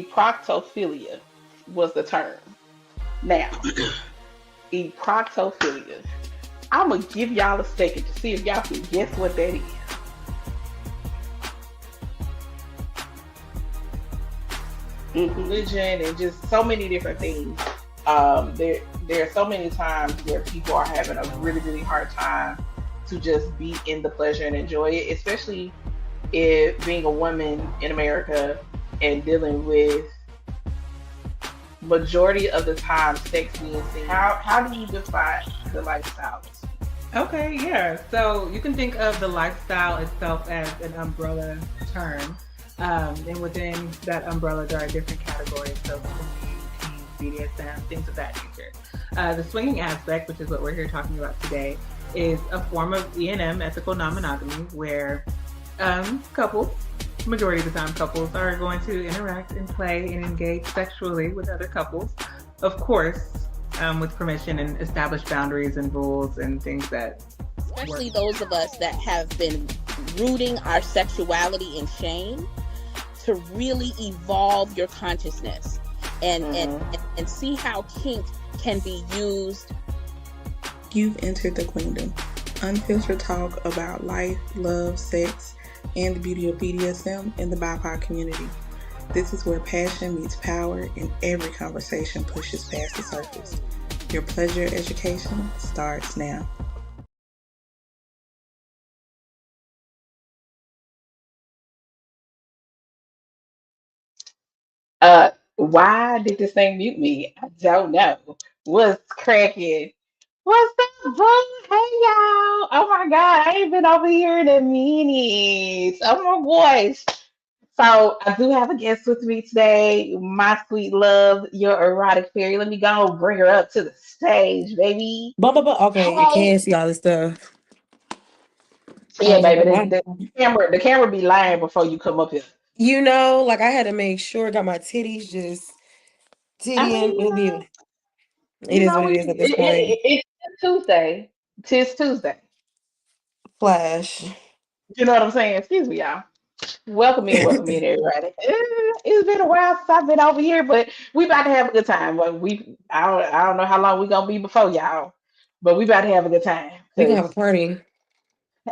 Proctophilia was the term. Now, proctophilia. I'm gonna give y'all a second to see if y'all can guess what that is. Religion and just so many different things. There are so many times where people are having a really really hard time to just be in the pleasure and enjoy it, especially if being a woman in America and dealing with majority of the time sex being seen. How do you define the lifestyle? Okay, yeah. So you can think of the lifestyle itself as an umbrella term. And within that umbrella, there are different categories. So swinging, BDSM, things of that nature. The swinging aspect, which is what we're here talking about today, is a form of E&M, ethical non-monogamy, where couples, majority of the time couples, are going to interact and play and engage sexually with other couples. Of course, with permission and established boundaries and rules and things that especially those of us that have been rooting our sexuality in shame, to really evolve your consciousness and see how kink can be used. You've entered the queendom. Unfiltered talk about life, love, sex, and the beauty of BDSM in the BIPOC community. This is where passion meets power and every conversation pushes past the surface. Your pleasure education starts now. Why did this thing mute me? I don't know. What's cracking? What's up, bro? Hey y'all! Oh my god, I ain't been over here in a minute. Oh my gosh. So I do have a guest with me today, my sweet love, your erotic fairy. Let me go and bring her up to the stage, baby. Okay, it Hey. can see all this stuff. I Yeah, was like, baby. wow. The camera be lying before you come up here. Like I had to make sure I got my titties just I titty mean, in view. It you is know, what it we is at this point. it's Tuesday. Tis Tuesday. Flash. You know what I'm saying? Excuse me, y'all. Welcome in, everybody. It's been a while since I've been over here, but we about to have a good time. I don't know how long we gonna be before y'all, but we about to have a good time. We gonna Cause have a party.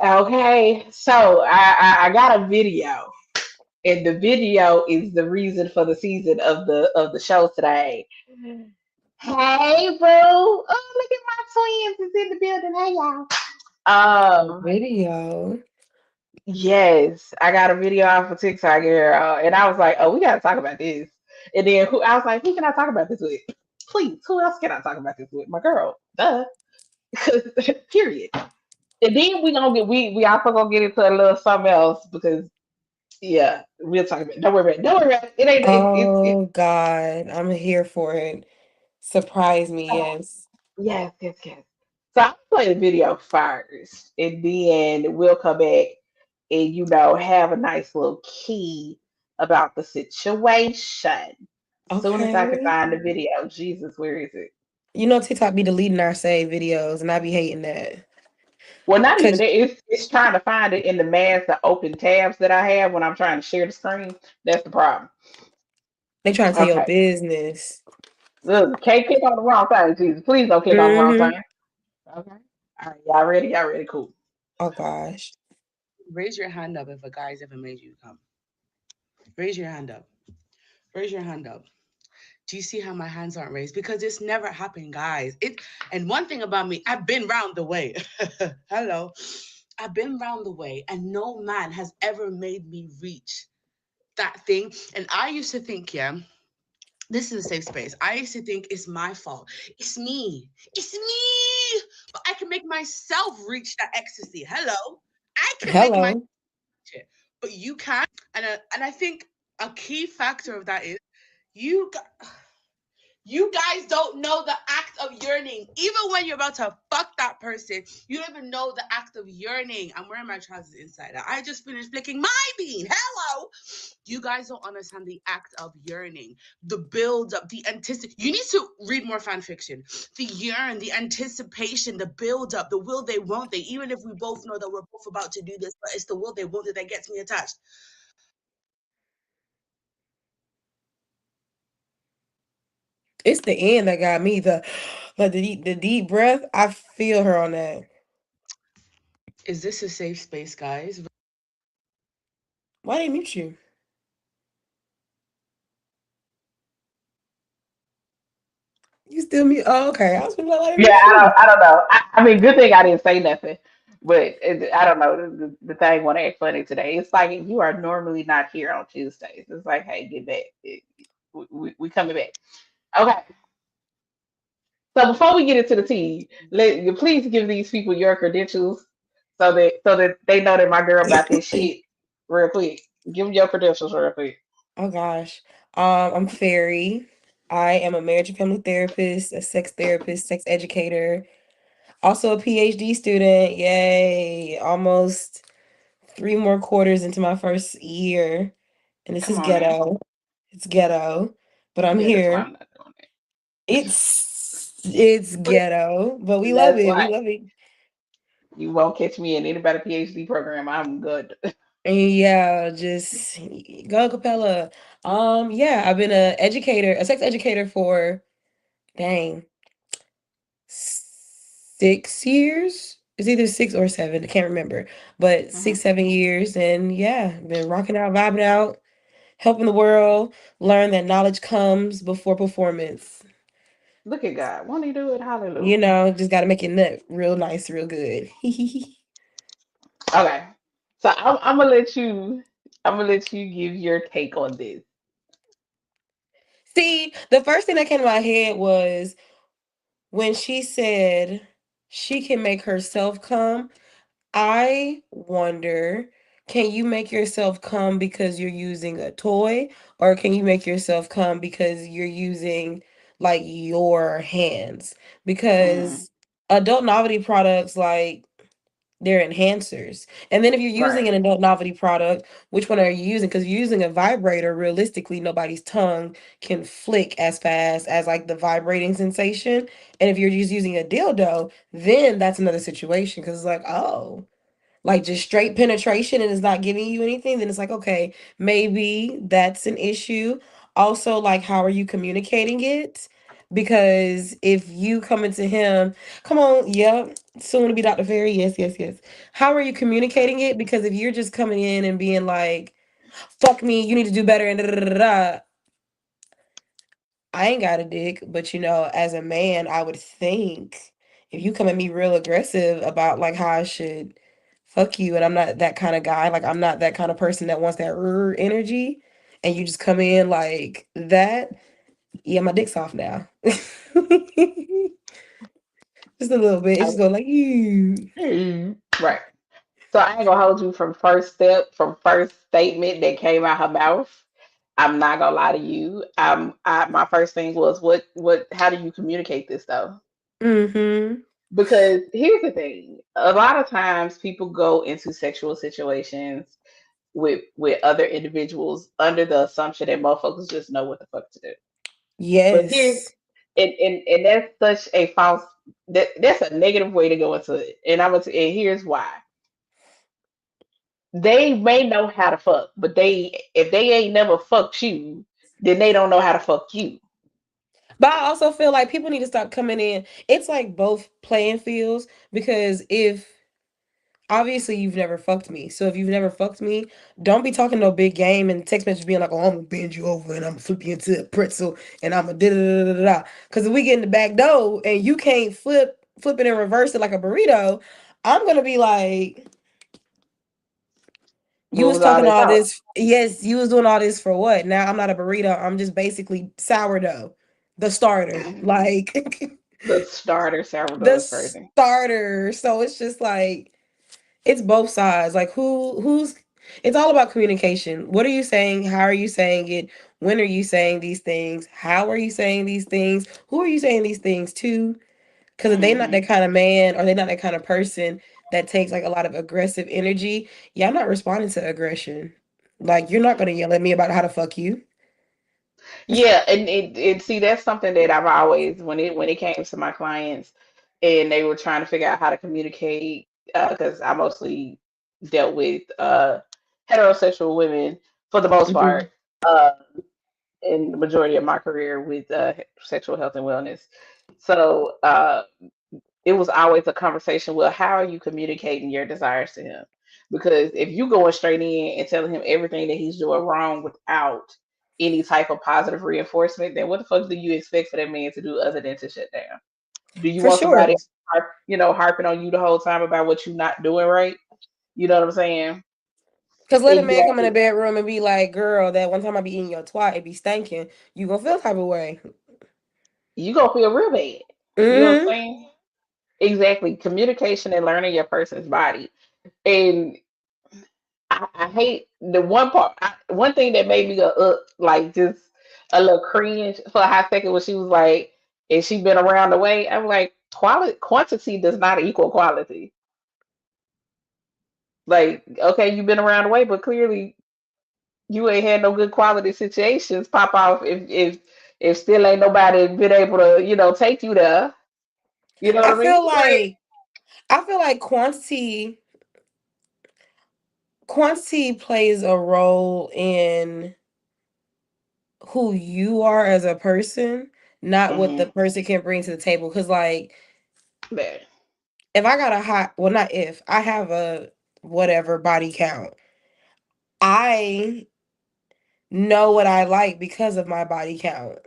okay, so I got a video, and the video is the reason for the season of the show today. Hey, boo! Oh, look at my twins is in the building. Hey, y'all. Um, Video. Yes, I got a video off of TikTok here, and I was like, "Oh, we gotta talk about this." And then I was like, "Who can I talk about this with? Please, who else can I talk about this with? My girl, duh." Period. And then we also gonna get into a little something else because yeah, we'll talk about it. Don't worry about it. It ain't it. Oh God, I'm here for it. Surprise me, yes. Yes, yes, yes. So I'll play the video first, and then we'll come back and have a nice little key about the situation. Soon as I can Okay. find the video, Jesus, where is it? TikTok be deleting our saved videos, and I be hating that. Well, not even Cause that. It's trying to find it in the mass of open tabs that I have when I'm trying to share the screen. That's the problem. they trying to tell your Okay, business. look, can't click on the wrong thing, Jesus. Please don't click on the wrong Mm-hmm. thing. Okay. All right, y'all ready? Y'all ready? Cool. Oh gosh. Raise your hand up if a guy's ever made you come. Raise your hand up. Raise your hand up. Do you see how my hands aren't raised? Because it's never happened, guys. And one thing about me, I've been round the way. Hello. I've been round the way, and no man has ever made me reach that thing. And I used to think, yeah, this is a safe space. I used to think it's my fault. It's me. It's me. But I can make myself reach that ecstasy. Hello. I can make my Hello. it, but you can't. And I think a key factor of that is you gu- you guys don't know the act of yearning. Even when you're about to fuck that person, you don't even know the act of yearning. I'm wearing my trousers inside out. I just finished flicking my bean. Hello. You guys don't understand the act of yearning, the build up, the anticipation. You need to read more fan fiction. The yearn, the anticipation, the build up, the will they, won't they. Even if we both know that we're both about to do this, but it's the will they, won't they that gets me attached. It's the end that got me. The like the deep breath. I feel her on that. Is this a safe space, guys? Why didn't mute you? You still mute? Oh, okay. I was gonna be like, why didn't Yeah, mute you? I don't know. I mean, good thing I didn't say nothing, but I don't know. The thing want to act funny today. It's like you are normally not here on Tuesdays. It's like, hey, get back. We coming back. Okay. So before we get into the tea, let you please give these people your credentials so that they know that my girl about this shit real quick. Give them your credentials real quick. Oh gosh. I'm Fairy. I am a marriage and family therapist, sex educator, also a PhD student. Yay! Almost 3 more quarters into my first year, and this Come is on now. ghetto. It's ghetto, but I'm Yeah, that's why here. I'm not doing it. It's ghetto, but we love That's it. We why love it. you won't catch me in anybody PhD program. I'm good. And yeah, just go Capella. Yeah, I've been a sex educator for dang 6 years. It's either 6 or 7. I can't remember, but Mhm. 6, 7 years, and yeah, been rocking out, vibing out, helping the world learn that knowledge comes before performance. Look at God. Won't he do it? You Hallelujah. know, just got to make it nut real nice, real good. Okay. So I'm gonna let you. I'm gonna let you give your take on this. See, the first thing that came to my head was when she said she can make herself come. I wonder, can you make yourself come because you're using a toy, or can you make yourself come because you're using like your hands? Mm, Because adult novelty products, like, they're enhancers. And then if you're using right. an adult novelty product, which one are you using? Because you're using a vibrator, realistically, nobody's tongue can flick as fast as like the vibrating sensation. And if you're just using a dildo, then that's another situation. Because it's like, oh, like just straight penetration and it's not giving you anything, then it's like, okay, maybe that's an issue. Also, like, how are you communicating it? Because if you come into him, come on, yep, soon to be Dr. Fairy, yes, yes, yes. How are you communicating it? Because if you're just coming in and being like, fuck me, you need to do better, and da da da da, da, I ain't got a dick, but as a man, I would think if you come at me real aggressive about like how I should fuck you, and I'm not that kind of guy, like I'm not that kind of person that wants that energy, and you just come in like that, yeah, my dick's off now. Just a little bit. It's just I- go like you. right. So I ain't gonna hold you from first step, from first statement that came out her mouth. I'm not gonna lie to you. My first thing was, how do you communicate this though? Mm-hmm. Because here's the thing: a lot of times people go into sexual situations with other individuals under the assumption that motherfuckers just know what the fuck to do. But here's Yes. and that's such a false that's a negative way to go into it. And and here's why. They may know how to fuck, but they if they ain't never fucked you, then they don't know how to fuck you. But I also feel like people need to stop coming in. It's like both playing fields, because if obviously you've never fucked me. So if you've never fucked me, don't be talking no big game and text message being like, oh, I'm gonna bend you over and I'm gonna flip you into a pretzel and I'm gonna da da da da da. Because if we get in the back door and you can't flip it and reverse it like a burrito, I'm gonna be like, you What was was all talking that all talk? this. Yes, you was doing all this for what? Now I'm not a burrito. I'm just basically sourdough, the starter. Like The starter sourdough the is crazy. starter. So it's just like it's both sides. Like who's it's all about communication. What are you saying? How are you saying it? When are you saying these things? How are you saying these things? Who are you saying these things to? Because if they not Hmm. that kind of man or they not that kind of person that takes like a lot of aggressive energy, yeah, I'm not responding to aggression. Like you're not gonna yell at me about how to fuck you. Yeah, and see that's something that I've always when it came to my clients and they were trying to figure out how to communicate because I mostly dealt with heterosexual women for the most Hmm. part. Uh, in the majority of my career with sexual health and wellness. So it was always a conversation. Well, how are you communicating your desires to him? Because if you going straight in and telling him everything that he's doing wrong without any type of positive reinforcement, then what the fuck do you expect for that man to do other than to shut down? Do you For want sure. somebody, harping on you the whole time about what you're not doing right? You know what I'm saying? Because let a man come in the Exactly. bedroom and be like, girl, that one time I be eating your twat, it be stinking. You gonna feel type of way. You gonna feel real bad. You know what I'm Mm-hmm. saying? Exactly. Communication and learning your person's body. And I hate the one part. One thing that made me go like just a little cringe for a hot second when she was like, "And she been around the way." I'm like, quality quantity does not equal quality. Like, okay, you've been around the way, but clearly you ain't had no good quality situations pop off if still ain't nobody been able to take you there. You know what I I mean? feel like I feel like quantity plays a role in who you are as a person, not what the Mm-hmm. person can bring to the table. Cause like That. if I got a hot well not if I have a whatever body count, I know what I like because of my body count.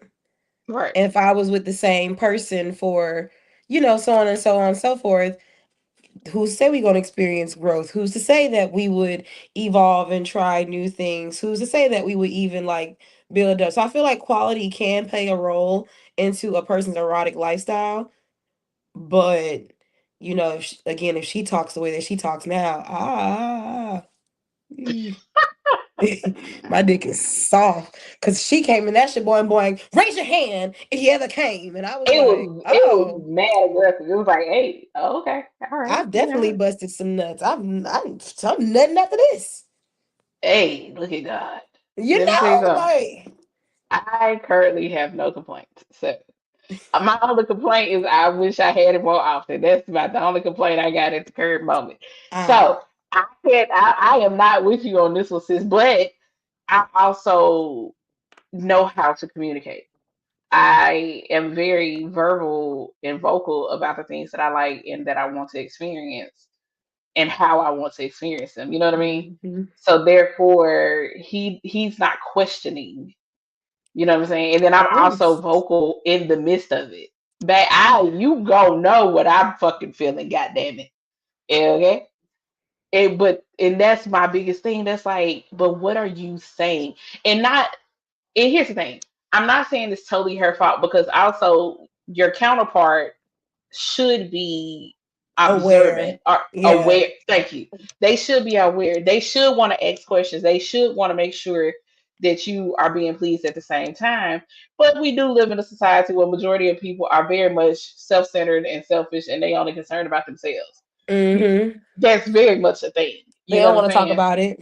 Right. And if I was with the same person for, so on and so on and so forth, who's to say we gonna experience growth? Who's to say that we would evolve and try new things? Who's to say that we would even like build up? So I feel like quality can play a role into a person's erotic lifestyle, but if she talks the way that she talks now, eh, my dick is soft because she came in that shit boing, raise your hand if you ever came, and I was like, It was oh. mad aggressive. It was like, hey, okay, all right, I've definitely busted some nuts. I'm nutting after this. hey, look at God. You Let me tell you know, something. like I currently have no complaints. So my only complaint is I wish I had it more often. That's about the only complaint I got at the current moment. ah, So I am not with you on this one, sis, but I also know how to communicate. I am very verbal and vocal about the things that I like and that I want to experience and how I want to experience them. You know what I mean? mhm. So therefore, he's not questioning. You know what I'm saying? And then I'm also Yes. vocal in the midst of it. But you go know what I'm fucking feeling. God damn it. Okay. And that's my biggest thing. That's like, but what are you saying? And not. And here's the thing. I'm not saying it's totally her fault because also your counterpart should be Aware. observant or Yeah. aware. Thank you. They should be aware. They should want to ask questions. They should want to make sure that you are being pleased at the same time. But we do live in a society where majority of people are very much self-centered and selfish, and they only concerned about themselves. Mm-hmm. That's very much a thing. They You know don't what I'm want to talk saying? about it.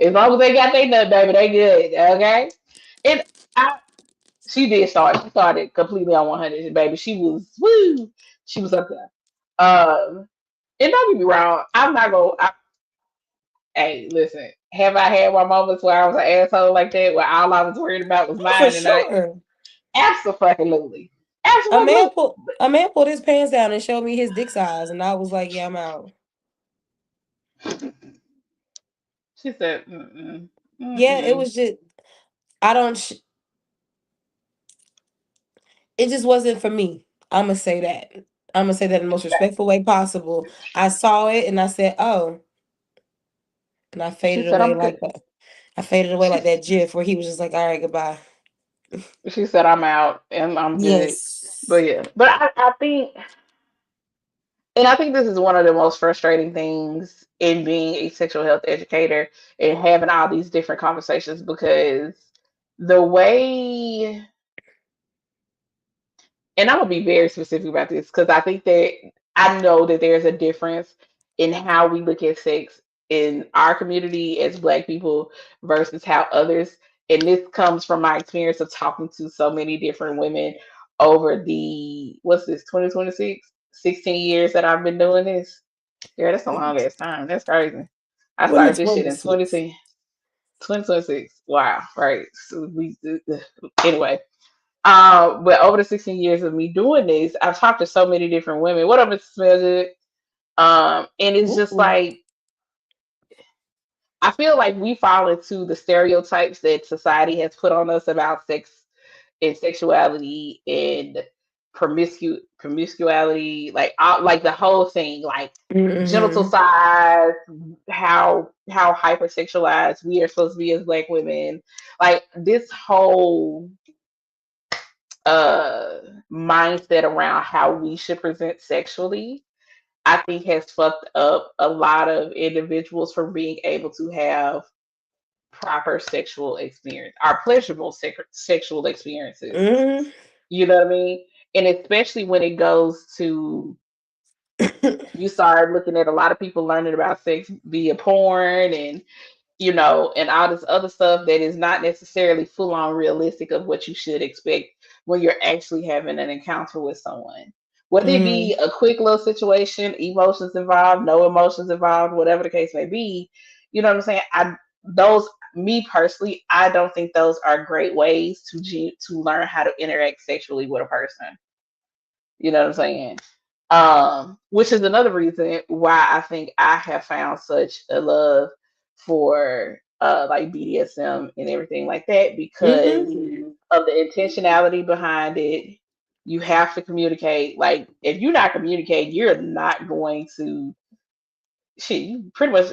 As long as they got their nut, baby, they good. Okay. And I she did start. She started completely on 100, baby. She was woo. She was up there. And don't get me wrong. I'm not gonna. Hey, listen. Have I had my moments where I was an asshole like that, where all I was worried about was Oh, for mine, and I sure. absolutely, A man absolutely. pulled a man pulled his pants down and showed me his dick size, and I was like, yeah, I'm out. She said, mm-mm, Yeah, it mm-mm. was just I don't. It just wasn't for me. I'm gonna say that. I'm gonna say that in the most respectful way possible. I saw it and I said, "Oh," and I She faded said, away I'm good. like that. I faded away like that GIF where he was just like, "All right, goodbye." She said, I'm out and I'm good. But Yes. yeah, but I think. And I think this is one of the most frustrating things in being a sexual health educator and having all these different conversations because the way, and I'm gonna be very specific about this because I think that I know that there's a difference in how we look at sex in our community as Black people versus how others, and this comes from my experience of talking to so many different women over the what's this 2026 16 years that I've been doing this. Yeah, that's a long ass time. That's crazy. I started this shit in 2026. 2010. 2026. Wow, right. So anyway. But over the 16 years of me doing this, I've talked to so many different women. What up, it smells good? And it's just Ooh. like I feel like we fall into the stereotypes that society has put on us about sex and sexuality and promiscuity, like the whole thing, like genital Mm-hmm. size, how hypersexualized we are supposed to be as Black women, like this whole uh mindset around how we should present sexually, I think has fucked up a lot of individuals from being able to have proper sexual experience, our pleasurable sexual experiences. Mm-hmm. You know what I mean? And especially when it goes to, you start looking at a lot of people learning about sex via porn and and all this other stuff that is not necessarily full on realistic of what you should expect when you're actually having an encounter with someone. Whether it Mm-hmm. be a quick little situation, emotions involved, no emotions involved, whatever the case may be, you know what I'm saying? Those Me personally, I don't think those are great ways to learn how to interact sexually with a person. You know what I'm saying? Which is another reason why I think I have found such a love for like BDSM and everything like that, because Mm-hmm. of the intentionality behind it. You have to communicate. Like if you're not communicating, you're not going to shit. You pretty much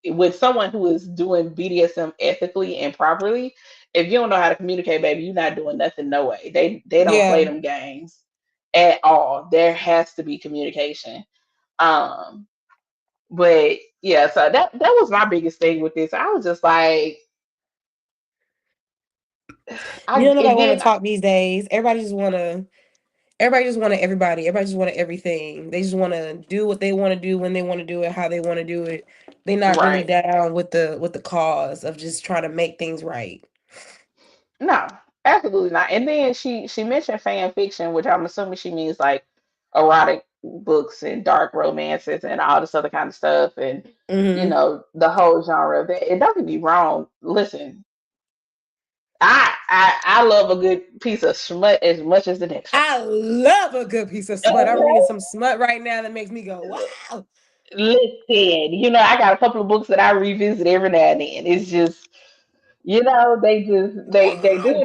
with someone who is doing BDSM ethically and properly. If you don't know how to communicate, baby, you're not doing nothing. No way. They don't play Yeah. them games at all. There has to be communication. Um, but yeah, so that was my biggest thing with this. I was just like, You know, nobody and want to then talk these days. Everybody just want to everybody. Everybody just want to everything. They just want to do what they want to do when they want to do it, how they want to do it. They're not really right. down with the cause of just trying to make things right. No, absolutely not. And then she mentioned fan fiction, which I'm assuming she means like erotic books and dark romances and all this other kind of stuff, and Hmm. the whole genre of that. And don't get me wrong. Listen, I love a good piece of smut as much as the next one. I love a good piece of smut. I'm reading Okay. some smut right now that makes me go, wow. Listen, I got a couple of books that I revisit every now and then. It's just, they do Wow. what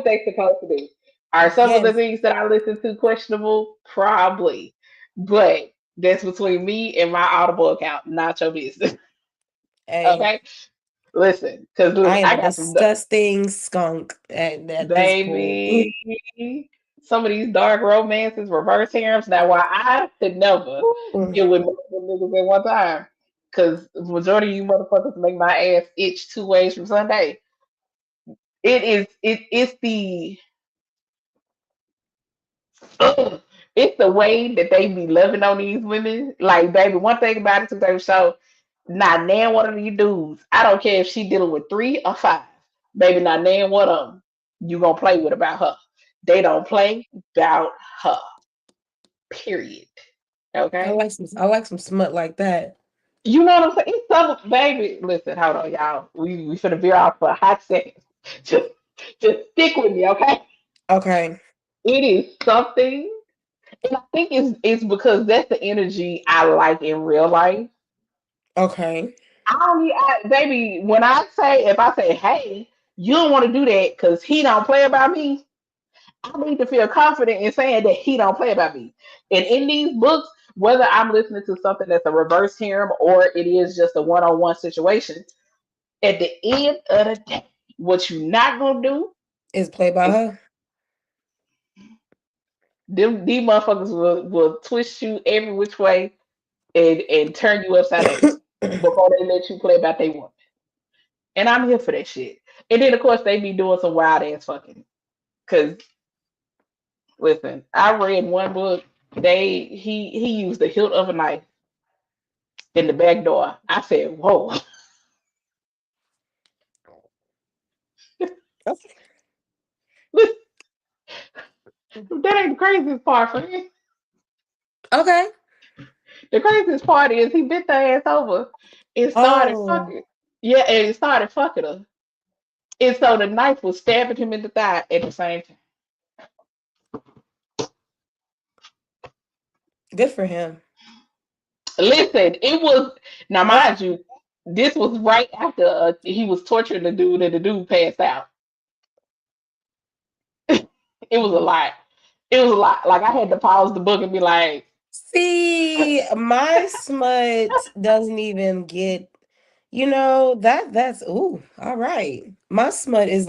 they supposed to do. Are some of the Yes. things that I listen to questionable? Probably, but that's between me and my Audible account, not your business. Hey, Okay, listen, because I am I a got some disgusting skunk at this point. baby. Some of these dark romances, reverse harems. Now, why I could never Ooh. deal with multiple niggas at one time, because the majority of you motherfuckers make my ass itch 2 ways from Sunday. It's the ugh, it's the way that they be loving on these women. Like, baby, one thing about it, 2 show, not nan one of these dudes. I don't care if she dealing with 3 or 5. Baby, not nan one of them you gonna play with about her. They don't play about her. Period. Okay? I like some smut like that. You know what I'm saying? It's some baby. Listen, hold on, y'all. We finna veer off for a hot second. Just just stick with me, okay? Okay. It is something. And I think it's because that's the energy I like in real life. Okay. Baby, when if I say, hey, you don't want to do that because he don't play about me, I need to feel confident in saying that he don't play about me. And in these books, whether I'm listening to something that's a reverse harem or it is just a one-on-one situation, at the end of the day, what you not gonna do Is play by is her. these motherfuckers will twist you every which way and turn you upside down before they let you play about they woman. And I'm here for that shit. And then of course they be doing some wild ass fucking. Cause listen, I read one book. He used the hilt of a knife in the back door. I said, "Whoa, Okay. that ain't the craziest part for me. Okay. The craziest part is he bit the ass over and started Oh. fucking. Yeah, and he started fucking her. And so the knife was stabbing him in the thigh at the same time. Good for him. Listen, it was now Ah, mind you, this was right after he was torturing the dude and the dude passed out. It was a lot. It was a lot. Like I had to pause the book and be like, see, my smut doesn't even get, that's ooh, all right. My smut is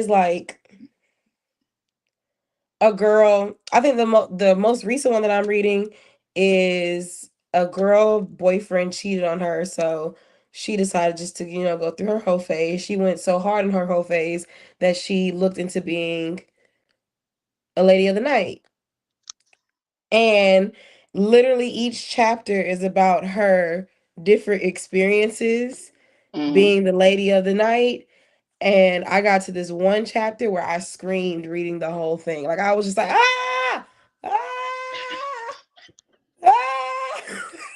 like a girl. I think the most recent one that I'm reading is a girl boyfriend cheated on her, so she decided just to go through her whole phase. She went so hard in her whole phase that she looked into being a lady of the night, and literally each chapter is about her different experiences mm, being the lady of the night. And I got to this one chapter where I screamed reading the whole thing. Like I was just like, ah, ah, ah.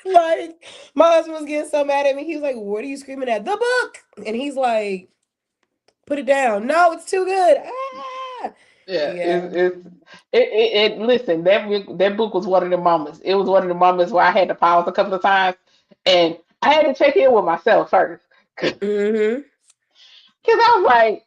Like my husband was getting so mad at me. He was like, "What are you screaming at? The book!" And he's like, "Put it down. No, it's too good." Ah, yeah, yeah. listen, that book was one of the moments. It was one of the moments where I had to pause a couple of times and I had to check in with myself first. Cause Mm-hmm. I was like,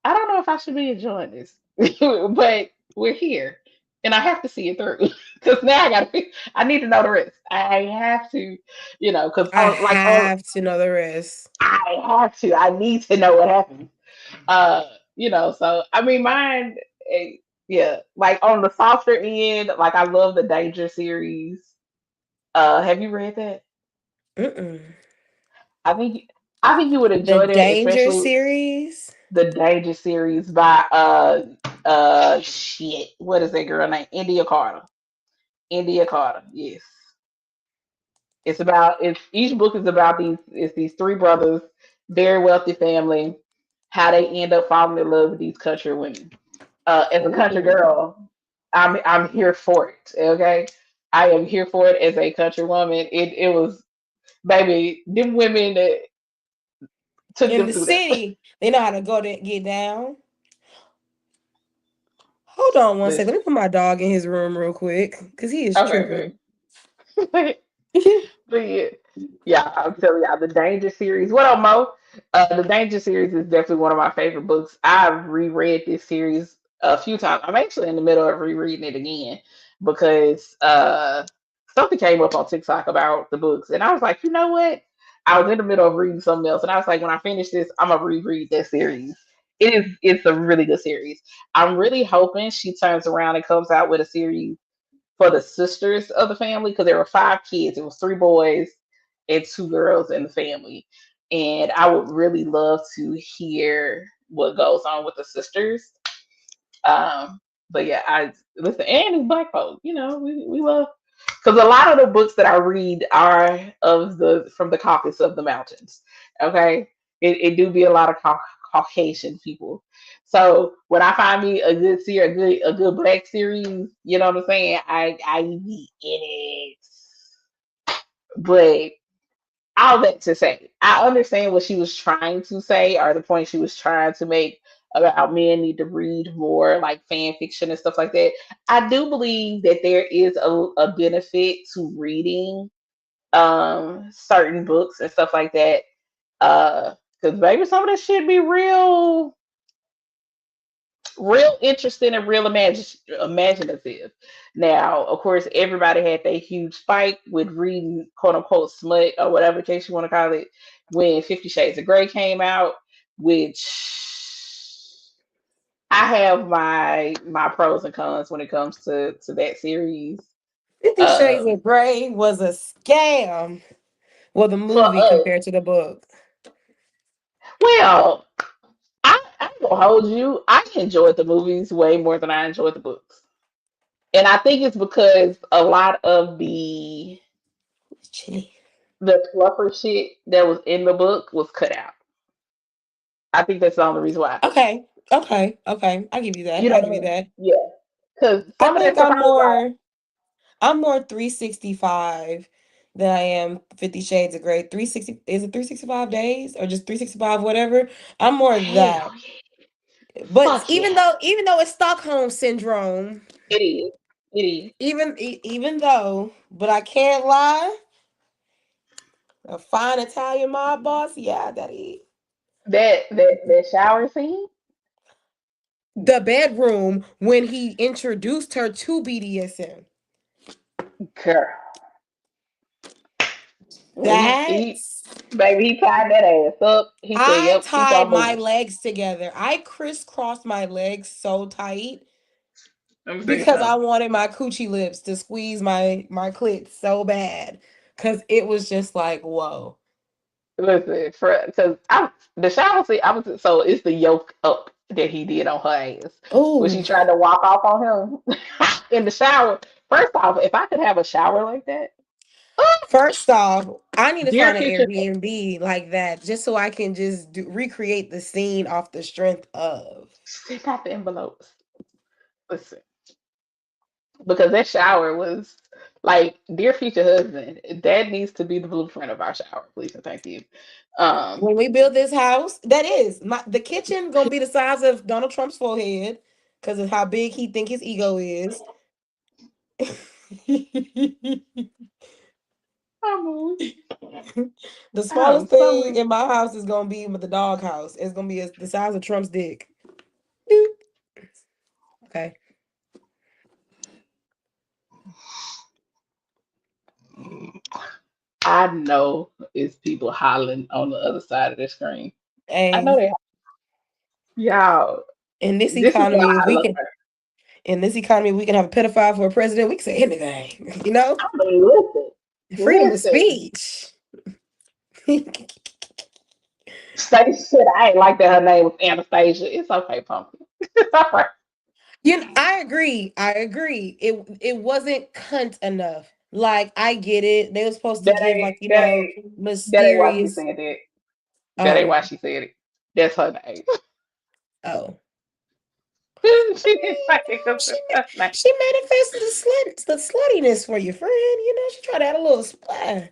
I don't know if I should be enjoying this, but we're here, and I have to see it through because now I need to know the rest. I have to, because I have to know the rest. I have to. I need to know what happens. Uh, so I mean, mine, eh, yeah, like on the softer end, like I love the Danger series. Have you read that? Mm-mm. I think I think you would The enjoy that, Danger especially series. the Danger series by shit. What is that girl name? India Carter. India Carter. Yes. It's each book is about these three brothers, very wealthy family, how they end up falling in love with these country women. As a country Ooh. girl, I'm here for it. Okay. I am here for it as a country woman. It was baby, them women that took In them the through that. city, they know how to go to get down. Hold on one second. Listen. Let me put my dog in his room real quick because he is tripping. Okay, okay. But yeah, yeah, I'm telling y'all the Danger series. What up, Mo? The Danger series is definitely one of my favorite books. I've reread this series a few times. I'm actually in the middle of rereading it again because something came up on TikTok about the books, and I was like, you know what? I was in the middle of reading something else, and I was like, when I finish this, I'm gonna reread that series. It's a really good series. I'm really hoping she turns around and comes out with a series for the sisters of the family because there were five kids. It was three boys and two girls in the family. And I would really love to hear what goes on with the sisters. But yeah, I listen, and it's black folk. We love because a lot of the books that I read are of the from the Caucasus of the mountains. Okay, it do be a lot of Caucasian people. So when I find me a good series, a good black series, you know what I'm saying? I be in it. But all that to say, I understand what she was trying to say, or the point she was trying to make about men need to read more like fan fiction and stuff like that. I do believe that there is a benefit to reading certain books and stuff like that. Because maybe some of this shit be real interesting and real imaginative. Now, of course, everybody had that huge spike with reading quote unquote smut or whatever case you want to call it when 50 Shades of Grey came out, which I have my pros and cons when it comes to that series. 50 Shades Um, of Grey was a scam. Well, the for movie us, compared to the book. well, I'm gonna hold you. I enjoyed the movies way more than I enjoyed the books. And I think it's because a lot of It's chilly. the fluffer shit that was in the book was cut out. I think that's the only reason why. Okay. Okay. Okay. I give you that. You know I what give I you mean? that. Yeah. Because I some of that think stuff I'm I was like, more I'm more 365. than I am 50 Shades of Grey. 360, is it 365 days or just 365 whatever? I'm more that. Hell But fuck yeah. even though it's Stockholm syndrome, It is. It is. even though, but I can't lie, a fine Italian mob boss, yeah, that is. That shower scene, The bedroom when he introduced her to BDSM. girl. When That's baby, he tied that ass up. He said, I "Yep, keep tied on my moving." legs together. I crisscrossed my legs so tight Let me say because I something. wanted my coochie lips to squeeze my clit so bad. Cause it was just like, whoa. Listen, for because I the shower scene, I was so it's the yoke up that he did on her ass when she Oh, tried to walk off on him in the shower. First off, if I could have a shower like that, oh, first off, I need to dear find an future, Airbnb like that just so I can just recreate the scene off the strength of. send out the envelopes. Listen, because that shower was like, dear future husband, that needs to be the blueprint of our shower, please and thank you. Um, When we build this house, that is the kitchen gonna be the size of Donald Trump's forehead because of how big he think his ego is. I'm, The I'm smallest so thing weak. in my house is gonna be the dog house. It's gonna be the size of Trump's dick. Doop. Okay. I know it's people hollering on the other side of the screen. I know Hey, they, y'all. in this This is why economy, if I we love can her. in this economy we can have a pedophile for a president, we can say anything. You know? I mean, listen, Freedom of listen. speech. Say shit. I ain't like that. Her name was Anastasia. It's okay, pumpkin. It's all right. You know, I agree. I agree. It wasn't cunt enough. Like I get it. They were supposed to That give ain't like, you that know, ain't that ain't why she mysterious. said that. That ain't Oh, why she said it. That's her name. oh. She I didn't mean, say you it know, 'cause that's her name. she manifested the sluttiness for your friend. You know, she tried to add a little splash.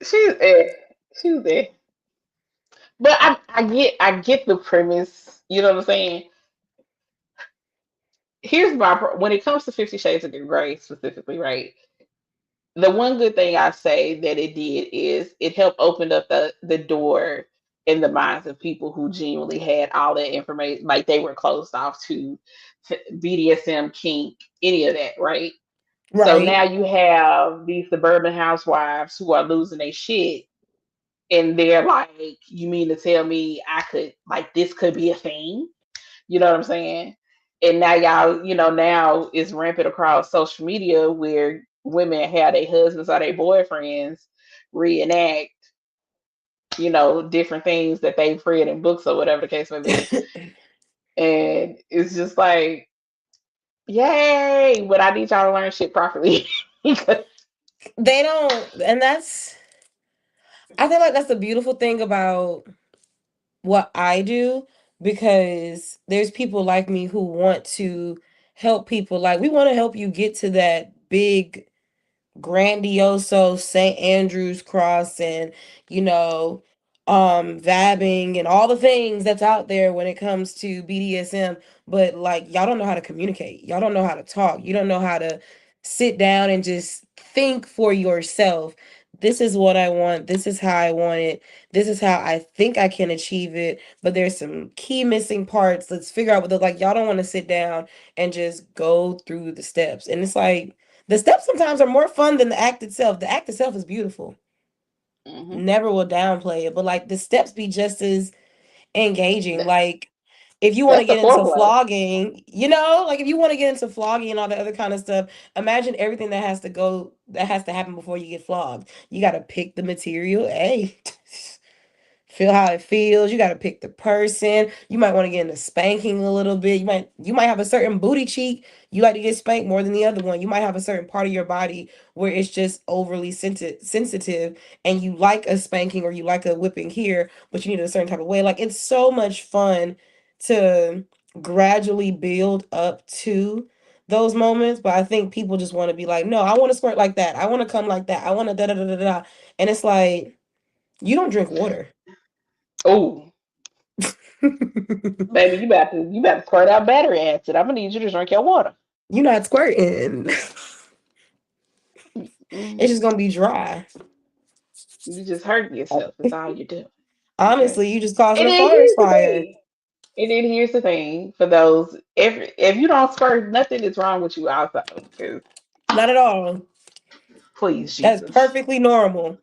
She's there. She's there. But I get the premise. You know what I'm saying? Here's when it comes to 50 Shades of Grey specifically, right? The one good thing I say that it did is it helped open up the door in the minds of people who genuinely had all that information, like they were closed off to BDSM, kink, any of that, right? So Right. now you have these suburban housewives who are losing their shit, and they're like, "You mean to tell me I could like this could be a thing?" You know what I'm saying? And now y'all, now it's rampant across social media where women have their husbands or their boyfriends reenact, different things that they've read in books or whatever the case may be. And it's just like, yay, but I need y'all to learn shit properly. They don't, and that's I feel like that's the beautiful thing about what I do because there's people like me who want to help people. Like we want to help you get to that big grandioso St. Andrew's cross and you know vabbing and all the things that's out there when it comes to BDSM, but like y'all don't know how to communicate. Y'all don't know how to talk. You don't know how to sit down and just think for yourself. This is what I want. This is how I want it. This is how I think I can achieve it. But there's some key missing parts. Let's figure out what they're like. Y'all don't want to sit down and just go through the steps. And it's like the steps sometimes are more fun than the act itself. The act itself is beautiful. Hmm. Never will downplay it, but like the steps be just as engaging. That, Like if you want to that's the get into foreplay. flogging, like if you want to get into flogging and all the other kind of stuff, imagine everything that has to happen before you get flogged. You got to pick the material. Hey, feel how it feels. You got to pick the person. You might want to get into spanking a little bit. You might have a certain booty cheek you like to get spanked more than the other one. You might have a certain part of your body where it's just overly sensitive and you like a spanking or you like a whipping here, but you need it a certain type of way. Like it's so much fun to gradually build up to those moments, but I think people just want to be like, no, I want to squirt like that. I want to come like that. I want to da da da da da. And it's like, you don't drink water. Oh, You're baby, you better squirt out battery acid. I'm gonna need you to drink your water. not squirting. It's Mm, just gonna be dry. you just hurting yourself. That's all you do. Okay. Honestly, you just causing And a then forest here's the fire. thing. And then here's the thing for those if you don't squirt, nothing is wrong with you also. Because Not at all. please, That's Jesus, perfectly normal.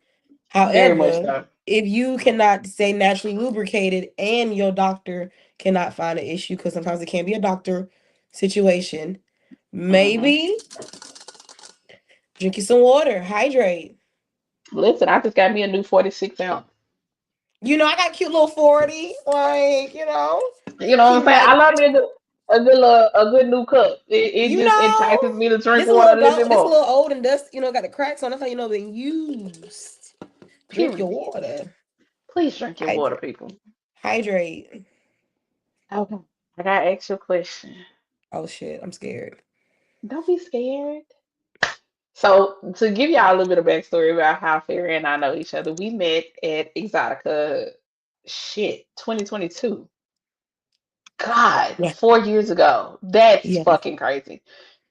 very much However, so. if you cannot stay naturally lubricated and your doctor cannot find an issue, because sometimes it can be a doctor situation, Hmm. maybe drink you some water, hydrate. Listen, I just got me a new 46 ounce. I got a cute little 40, You know what keep I'm it saying? like, I love me a good new cup. It you just know, entices me to drink this a water little a little bit this a more. little old and dust, got the cracks on. That's how you know been used. Drink your Period. water. Please drink your water, Hydrate. people. Hydrate. Okay. I got to ask you a question. Oh shit, I'm scared. Don't be scared. So, to give y'all a little bit of backstory about how Fairy and I know each other, we met at Exotica, shit, 2022. God, Yeah. 4 years ago. That's Yeah. fucking crazy.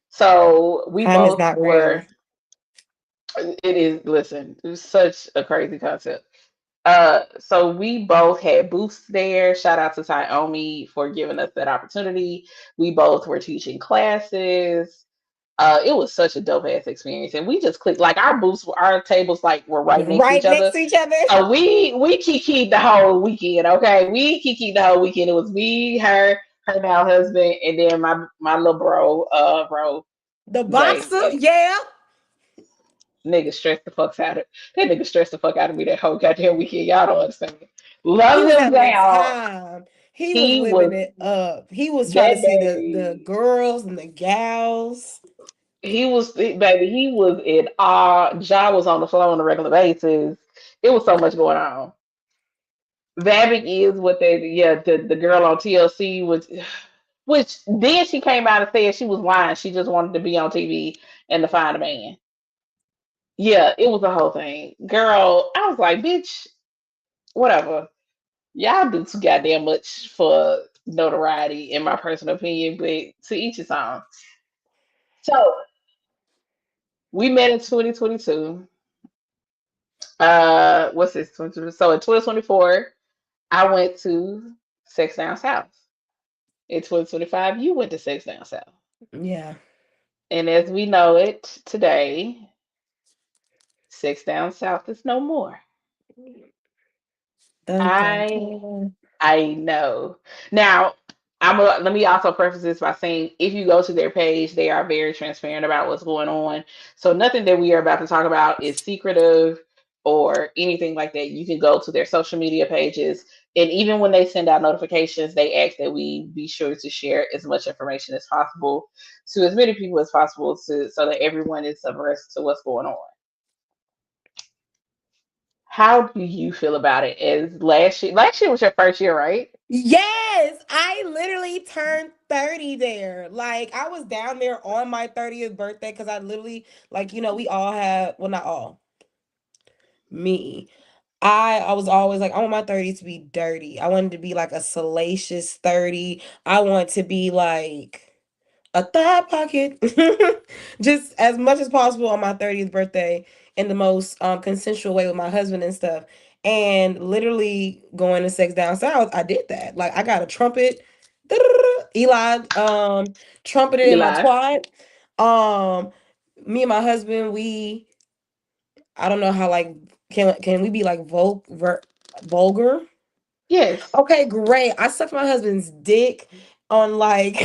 So, we Time is both not real. were, it is, listen, it was such a crazy concept. So we both had booths there. Shout out to Tyomi for giving us that opportunity. We both were teaching classes. It was such a dope ass experience, and we just clicked like our tables like were right next to each Right next other. to each other. So we kikied the whole weekend. Okay, we kikied the whole weekend. It was me, her now husband, and then my little bro The Jay. boxer, yeah. Nigga stressed the fuck out of that nigga stressed the fuck out of me that whole goddamn weekend. Y'all don't understand. He Love was him having a down. time. He was He living was it up. He was trying to that see the baby. girls and the gals. Baby. He was in awe. Ja was on the floor on a regular basis. It was so much going on. Vavic is what the girl on TLC was, which then she came out and said she was lying. She just wanted to be on TV and to find a man. Yeah, it was a whole thing, girl. I was like, bitch, whatever. Y'all do too goddamn much for notoriety, in my personal opinion, but to each his own. So we met in 2022. What's this? 2022? So in 2024, I went to Sex Down South. In 2025, you went to Sex Down South. Yeah. And as we know it today, Sex Down South is no more. Dun, dun, I dun. I know. Now, let me also preface this by saying if you go to their page, they are very transparent about what's going on. So nothing that we are about to talk about is secretive or anything like that. You can go to their social media pages, and even when they send out notifications, they ask that we be sure to share as much information as possible to as many people as possible, so that everyone is abreast to what's going on. How do you feel about it? As last year, last year was your first year, right? Yes, I literally turned 30 there. Like I was down there on my 30th birthday because I literally, like, we all have, well, not all, me. I was always like, I want my 30s to be dirty. I wanted to be like a salacious 30. I want to be like a thigh pocket. Just as much as possible on my 30th birthday in the most consensual way with my husband and stuff. And literally going to Sex Down South, I did that. Like I got a trumpet. Eli trumpeted in my Eli. twat. Um Me and my husband, we I don't know how like can we be like vulgar? Yes. Okay, great. I sucked my husband's dick on like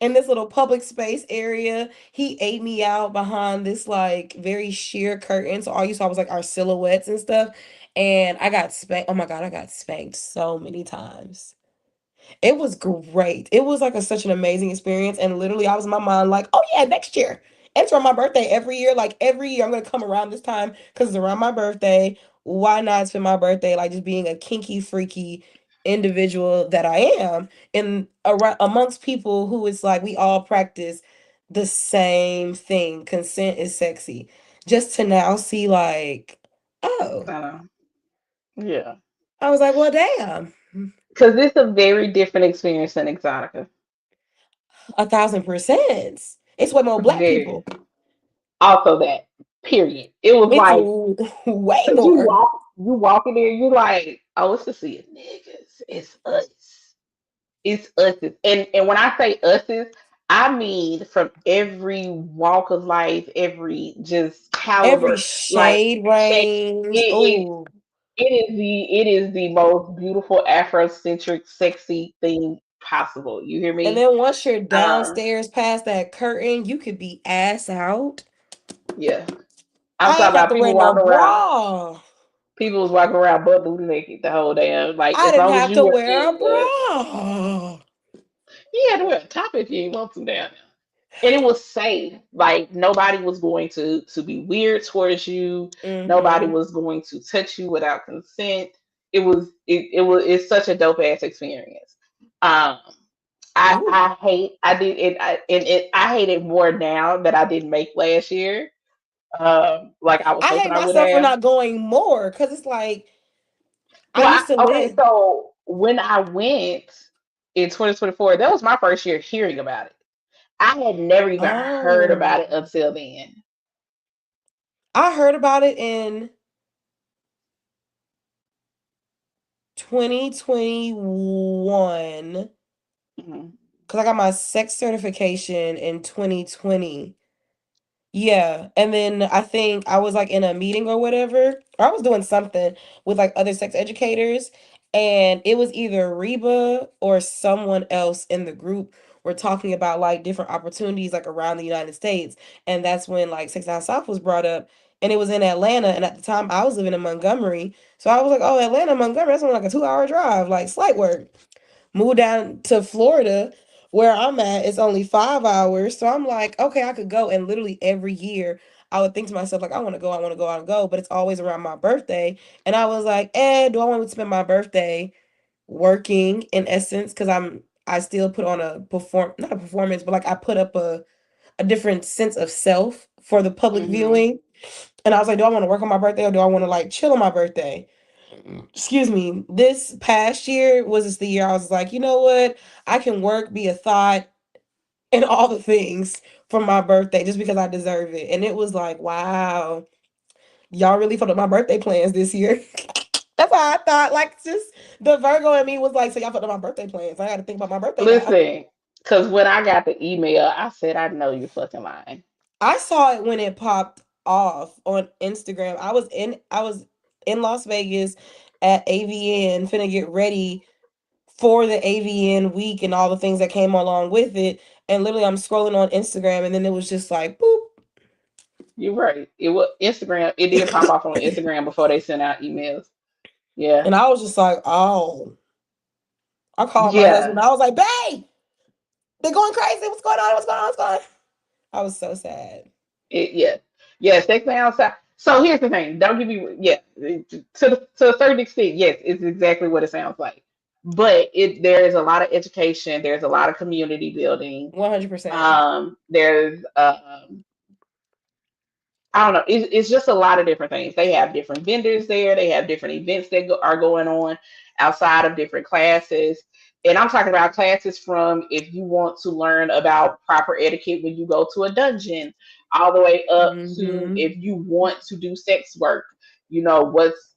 in this little public space area. He ate me out behind this like very sheer curtain. So all you saw was like our silhouettes and stuff. And I got spanked. Oh my God, I got spanked so many times. It was great. It was like such an amazing experience. And literally, I was in my mind like, oh yeah, next year. It's around my birthday every year. Like every year, I'm gonna come around this time because it's around my birthday. Why not spend my birthday like just being a kinky, freaky individual that I am, and around amongst people who it's like we all practice the same thing. Consent is sexy. Just to now see, like, oh, I know. Yeah. I was like, well, damn, Because it's a very different experience than Exotica. 1,000%. It's way more black Very. people. Also that. Period. It was It's like, way cause more. you walk in there, you like, oh, it's to see it, niggas. It's us. It's us. And when I say us, I mean from every walk of life, every just Every caliber. Like shade it, range. it, Oh, it is the most beautiful Afrocentric, sexy thing possible. You hear and me? then once you're Um, downstairs past that curtain, you could be ass out. yeah. I'm I talking ain't have about to wear people no walking around. bra. People was walking around butt booty naked the whole damn. Like I as didn't long as have you to wear wear a good, bra. you had to wear a top if you ain't want to down. And it was safe. Like nobody was going to be weird towards you. Nobody Mm-hmm. was going to touch you without consent. It's such a dope ass experience. Um, Ooh. I hate I did it I, and it I hate it more now that I didn't make last year. Like I was I hoping hate I would myself for have. not going more because it's like I Well, used to okay, live. so when I went in 2024, that was my first year hearing about it. I had never even heard about Oh, it until then. I heard about it in 2021 Mhm. because I got my sex certification in 2020. Yeah, and then I think I was like in a meeting or whatever, or I was doing something with like other sex educators, and it was either Reba or someone else in the group were talking about like different opportunities like around the United States, and that's when like Sex Down South was brought up, and it was in Atlanta, and at the time I was living in Montgomery, so I was like, oh, Atlanta, Montgomery, that's only like a 2 hour drive, like slight work. Moved down to Florida where I'm at, it's only 5 hours. So I'm like, okay, I could go. And literally every year I would think to myself, like, I want to go, I want to go, I want to go. But it's always around my birthday. And I was like, do I want to spend my birthday working in essence? Because I still put on a not a performance, but like I put up a different sense of self for the public Mhm. viewing. And I was like, do I want to work on my birthday or do I want to like chill on my birthday? Excuse me, this past year was just the year I was like, you know what? I can work, be a thought, and all the things for my birthday just because I deserve it. And it was like, wow, y'all really fucked up my birthday plans this year. That's how I thought. Like, just the Virgo in me was like, so y'all fucked up my birthday plans. I got to think about my birthday now. Listen, because when I got the email, I said, I know you're fucking lying. I saw it when it popped off on Instagram. I was in Las Vegas at AVN finna get ready for the AVN week and all the things that came along with it. And literally, I'm scrolling on Instagram, and then it was just like, boop. You're right. It was Instagram. It did pop off on Instagram before they sent out emails. Yeah. And I was just like, oh. I called my husband. Yeah. I was like, babe, they're going crazy. What's going on? What's going on? What's going on? I was so sad. Yeah. Yeah. Sex outside. So here's the thing. Don't give me. Yeah. To a certain extent, yes, it's exactly what it sounds like. But there is a lot of education. There's a lot of community building. 100%. There's I don't know. It's just a lot of different things. They have different vendors there. They have different events that are going on outside of different classes. And I'm talking about classes from if you want to learn about proper etiquette when you go to a dungeon, all the way up to Mm-hmm. if you want to do sex work, what's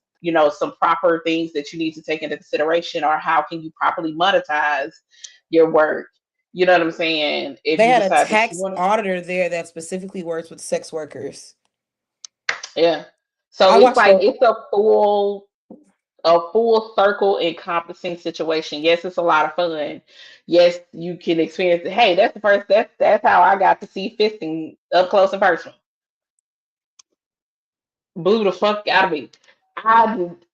some proper things that you need to take into consideration, or how can you properly monetize your work. You know what I'm saying? If They you had a decide that you tax want to. auditor there that specifically works with sex workers. Yeah. So I it's watched like the it's a full circle encompassing situation. Yes, it's a lot of fun. Yes, you can experience it. Hey, that's the first that's how I got to see fisting up close and personal. Blew the fuck out of me.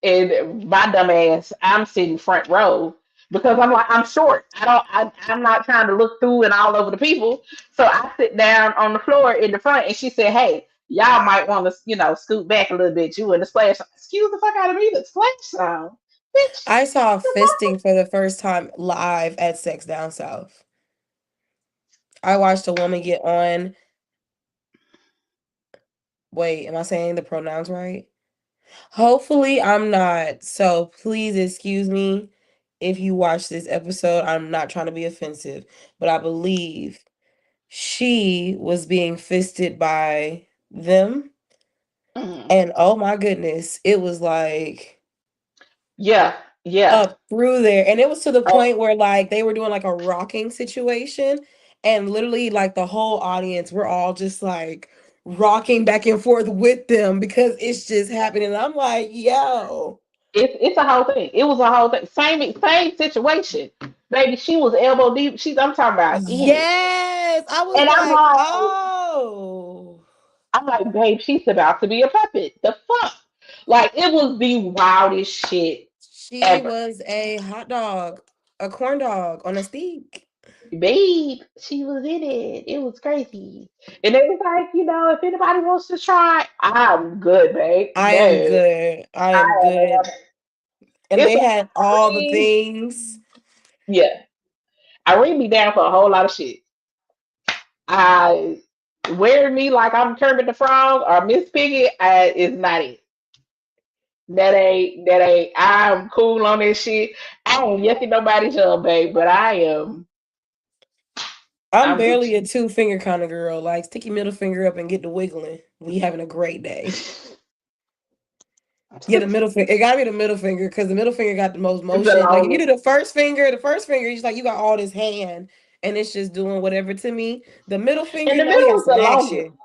And my dumb ass, I'm sitting front row because I'm like I'm short. I'm not trying to look through and all over the people. So I sit down on the floor in the front, and she said, "Hey, y'all might want to scoot back a little bit. You in the splash? Excuse the fuck out of me. The splash zone, bitch. I saw The fisting for the first time live at Sex Down South. I watched a woman get on. Wait, am I saying the pronouns right? Hopefully, I'm not. So please excuse me if you watch this episode. I'm not trying to be offensive, but I believe she was being fisted by them. Mhm. And oh my goodness, it was like Yeah, yeah. up through there. And it was to the Oh, point where like they were doing like a rocking situation. And literally, like the whole audience, we're all just like rocking back and forth with them because it's just happening. And I'm like, yo, it's a whole thing. It was a whole thing. Same situation, baby. She was elbow deep. I'm talking about in it, yes. I was and like, oh, I'm like, babe, she's about to be a puppet. The fuck, like it was the wildest shit she ever. was a hot dog, a corn dog on a stick. Babe, she was in it. It was crazy. And they was like, if anybody wants to try, I'm good, babe. I am No, good. I I am good. am. And It's they a had all the Irene. things. Yeah, Irene be down for a whole lot of shit. I wearing me like I'm Kermit the Frog or Miss Piggy is not it. That ain't. I'm cool on this shit. I ain't yucking nobody's up, babe, but I am. I'm I'm barely a Gucci. two finger kind of girl. Like stick your middle finger up and get the wiggling. We having a great day. Yeah, the middle finger. It gotta be the middle finger because the middle finger got the most It's the motion. Like if you do longest. the first finger, it's like you got all this hand and it's just doing whatever to me. The middle finger, In the now we middle got is some the longest. action.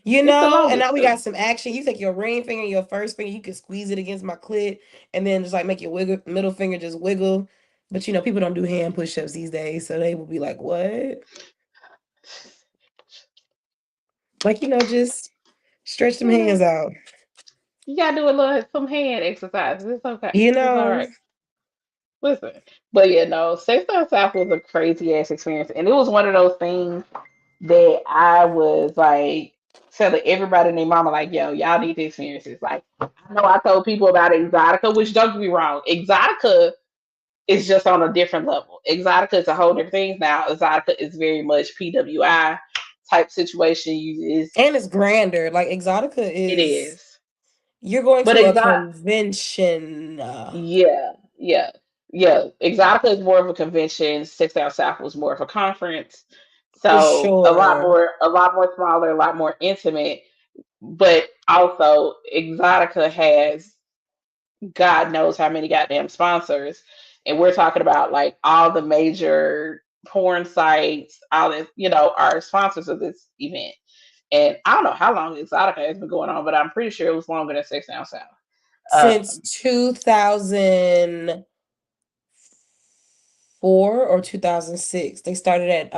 You It's the know, and now longest we too. got some action. You take your ring finger and your first finger, you can squeeze it against my clit, and then just like make your wiggle middle finger just wiggle. But people don't do hand push-ups these days, so they will be like, "What?" Like just stretch them Yeah. hands out. You gotta do a little some hand exercises. It's okay. You It's all know, right. Listen. But yeah, no, Sex on South was a crazy ass experience. And it was one of those things that I was like telling everybody and their mama, like, yo, y'all need to experience this. Like, I know I told people about Exotica, which don't get me wrong, Exotica is just on a different level. Exotica is a whole different thing now. Exotica is very much PWI type situation. You is and it's grander. Like Exotica it is, is. you're going But to a Exotic convention yeah, yeah, yeah. Exotica is more of a convention. Six Down South was more of a conference. for So sure. a lot more smaller, a lot more intimate. But also, Exotica has God knows how many goddamn sponsors, and we're talking about like all the major porn sites, all this, are sponsors of this event. And I don't know how long Exotica has been going on, but I'm pretty sure it was longer than Six Down South. Since 2004 or 2006. They started at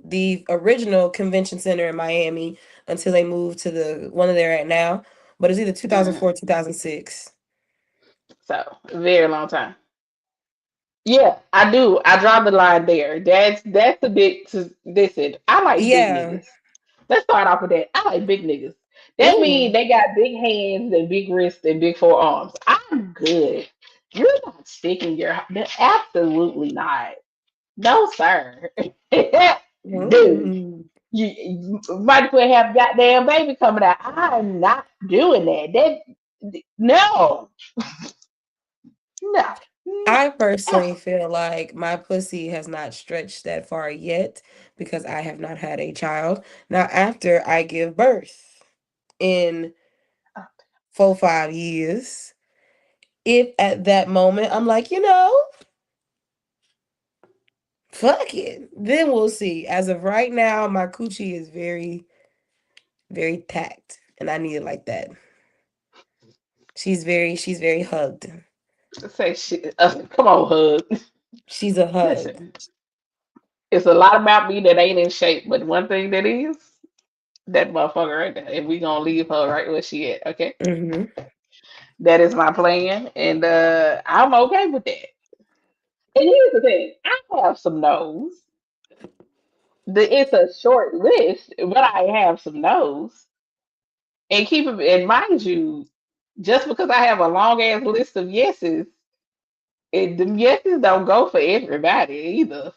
the original convention center in Miami until they moved to the one that they're at now. But it's either Um, 2004 2006. so very long time. Yeah, I do. I draw the line there. That's a bit to listen. I like big Yeah. niggas. Let's start off with that. I like big niggas. That means Mm. they got big hands and big wrists and big forearms. I'm good. You're not sticking your absolutely not. No, sir. Dude, Mm. you might as well have goddamn baby coming out. I'm not doing that. No, no, no. I personally feel like my pussy has not stretched that far yet because I have not had a child. Now, after I give birth in 4 5 years, if at that moment I'm like, fuck it, then we'll see. As of right now, my coochie is very, very tacked, and I need it like that. She's very hugged. Say shit. Come on, hug. She's a hug. Listen, it's a lot about me that ain't in shape, but one thing that is that motherfucker right there. And we gonna leave her right where she at. Okay, Hmm. that is my plan, and I'm okay with that. And here's the thing: I have some no's. It's a short list, but I have some no's. And keep it, and mind you, just because I have a long ass list of yeses, them yeses don't go for everybody either.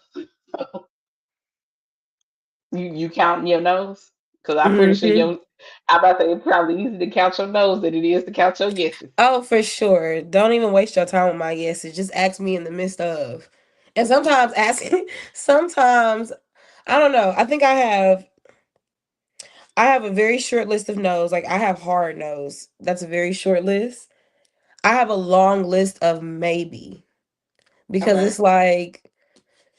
You counting your nose? Because I'm pretty sure Hmm. your I'm about to say it's probably easier to count your nose than it is to count your yeses. Oh, for sure. Don't even waste your time with my yeses. Just ask me in the midst of. And sometimes asking, sometimes I don't know. I have a very short list of no's. Like I have hard no's. That's a very short list. I have a long list of maybe because Okay. it's like,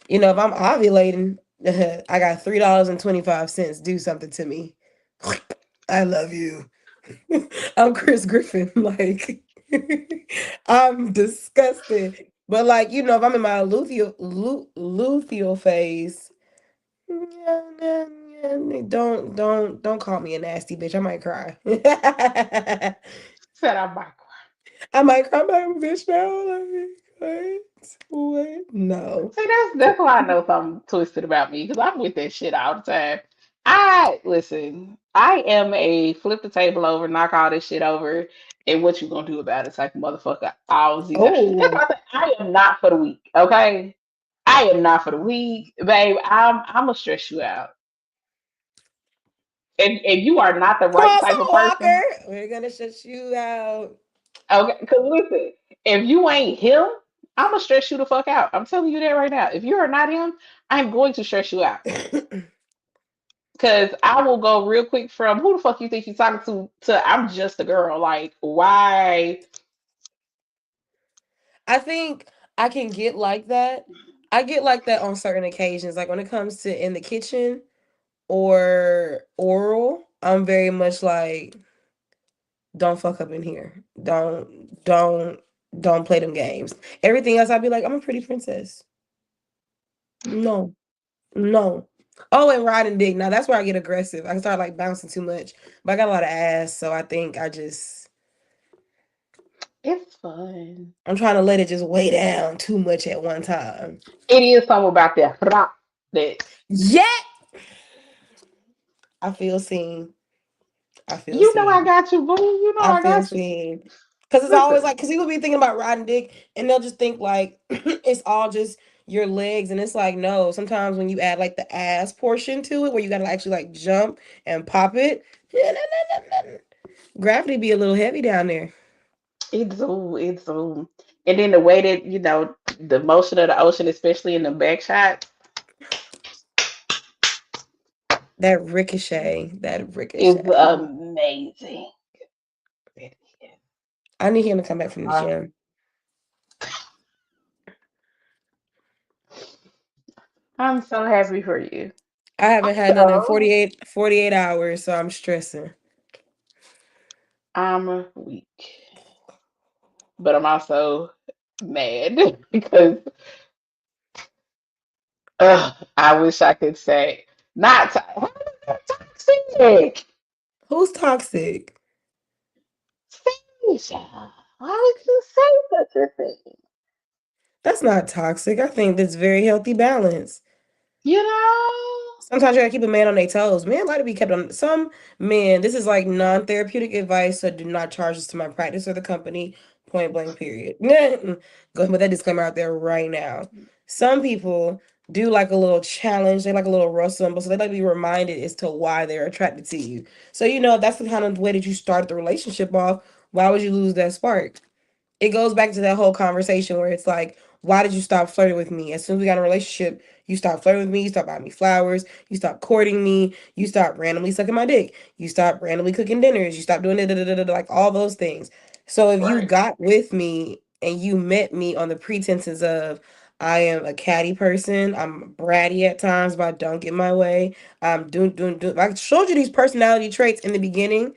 if I'm ovulating, I got $3.25. Do something to me. I love you. I'm Chris Griffin. Like, I'm disgusted. But like, if I'm in my luteal phase, don't call me a nasty bitch. I might cry. Said I'm back. I might cry back, bitch. Now, like, what? No. See, that's why I know something twisted about me because I'm with that shit all the time. I listen. I am a flip the table over, knock all this shit over, and what you gonna do about it type of motherfucker. All the time. That's Oh, why I say I am not for the weak. Okay, I am not for the weak, babe. I'm gonna stress you out, and you are not the come right on, type of Summer Walker. person. We're gonna shut you out. Okay, because listen, if you ain't him, I'm gonna stress you the fuck out. I'm telling you that right now. If you are not him, I'm going to stress you out. Cause I will go real quick from who the fuck you think you're talking to I'm just a girl. Like, why? I think I can get like that. I get like that on certain occasions. Like when it comes to in the kitchen or oral, I'm very much like, don't fuck up in here. Don't play them games. Everything else I'd be like, I'm a pretty princess. No. No. Oh, and ride and dig. Now that's where I get aggressive. I can start like bouncing too much. But I got a lot of ass, so I think It's fun. I'm trying to let it just weigh down too much at one time. It is something about that rock that Yeah, I feel seen. I feel you know I seen. got you, boo. You know I I feel got you. seen. Cause it's always Listen, like, cause people be thinking about riding dick and they'll just think like it's all just your legs, and it's like no. Sometimes when you add like the ass portion to it, where you gotta actually like jump and pop it, gravity be a little heavy down there. it's and then the way that the motion of the ocean, especially in the back shot, That is ricochet. amazing. It is. I need him to come back from the Uh, gym. I'm so happy for you. I haven't had none in So 48 hours, so I'm stressing. I'm weak, but I'm also mad because I wish I could say not toxic. Who's toxic? Stacia, why would you say such a thing? That's not toxic. I think that's very healthy balance. You know? Sometimes you gotta keep a man on their toes. Men like to be kept on. Some men, this is like non-therapeutic advice, so do not charge this to my practice or the company. Point blank. Period. Go ahead and put that disclaimer out there right now. Some people do like a little challenge. They like a little rustle, so they like to be reminded as to why they're attracted to you. So if that's the kind of way that you start the relationship off. Why would you lose that spark? It goes back to that whole conversation where it's like, why did you stop flirting with me? As soon as we got in a relationship, you stopped flirting with me, you stopped buying me flowers, you stopped courting me, you stopped randomly sucking my dick, you stopped randomly cooking dinners, you stopped doing like all those things. So if you Right. got with me and you met me on the pretenses of I am a catty person, I'm bratty at times, but I don't get my way. I'm doing. If I showed you these personality traits in the beginning,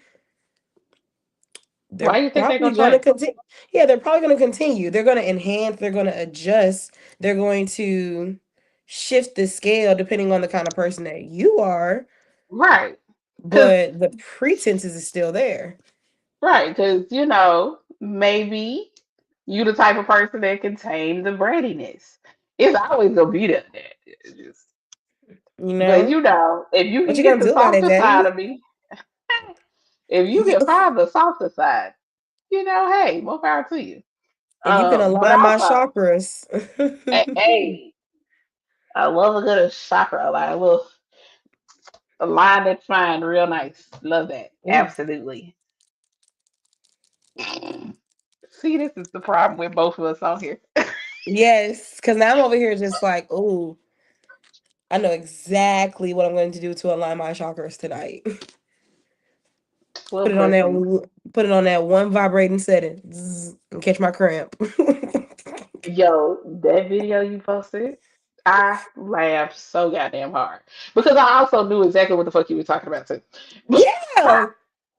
Why they're do you think they're probably gonna going to change? continue. Yeah, they're probably going to continue. They're going to enhance, they're going to adjust, they're going to shift the scale depending on the kind of person that you are, Right. Cause but the pretenses is still there. right, cause maybe you the type of person that can tame the brattiness. It's always gonna be that. It's just, You but know? if you What can you get going to the do about it, softer side daddy? of me, if you can find the softer side, hey, more power to you. If you can But align my also, chakras. hey, I love a good chakra, like a little. A line that's fine, real nice. Love that. Ooh. Absolutely. See, this is the problem with both of us on here. Yes, because now I'm over here just like, ooh, I know exactly what I'm going to do to align my chakras tonight. Well, Put it on that blessings. put it on that one vibrating setting, zzz, and catch my cramp. Yo, that video you posted, I laughed so goddamn hard because I also knew exactly what the fuck you were talking about too. But Yeah.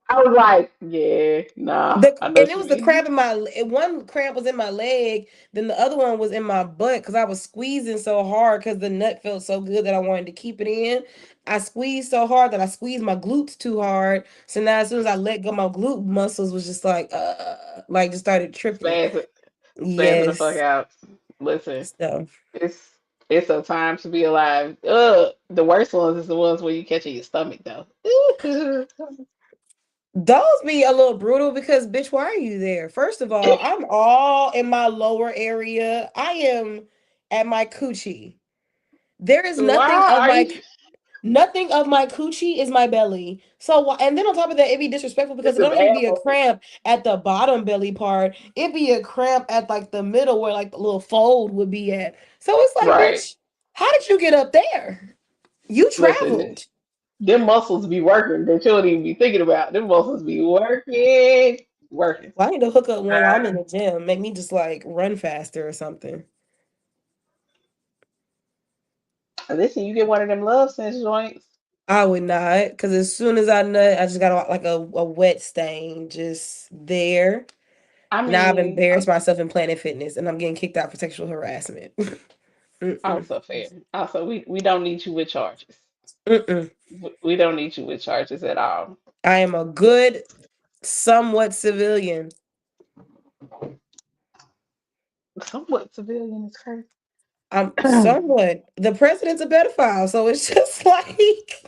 I was like, yeah, nah, The I know and what it you was the mean. cramp in one cramp was in my leg, then the other one was in my butt because I was squeezing so hard because the nut felt so good that I wanted to keep it in. I squeezed so hard that I squeezed my glutes too hard. So now as soon as I let go, my glute muscles was just like just started tripping. Spaz, spazzing the fuck Yes. out. Listen, So it's it's a time to be alive. The worst ones is the ones where you catch in your stomach though. those be a little brutal because bitch, why are you there? First of all, I'm all in my lower area. I am at my coochie. There is Why are you? nothing of my coochie is my belly. So and then on top of that, it'd be disrespectful because It's it a don't even be a bad. cramp at the bottom belly part. It'd be a cramp at like the middle where like the little fold would be at. So it's like, Right. bitch, how did you get up there? You Listen, traveled. them muscles be working that you don't even be thinking about. Them muscles be working, working. Well, I need to hook up one while I'm in the gym. Make me just like run faster or something. Listen, you get one of them love sense joints. I would not, because as soon as I nut, I just got like a wet stain just there. I Now I've mean, embarrassed myself in Planet Fitness, and I'm getting kicked out for sexual harassment. Mm-mm, also fair. Also, we don't need you with charges. mm-mm. We don't need you with charges at all. I am a good, somewhat civilian. Somewhat civilian is crazy. I'm somewhat. The president's a pedophile, so it's just like.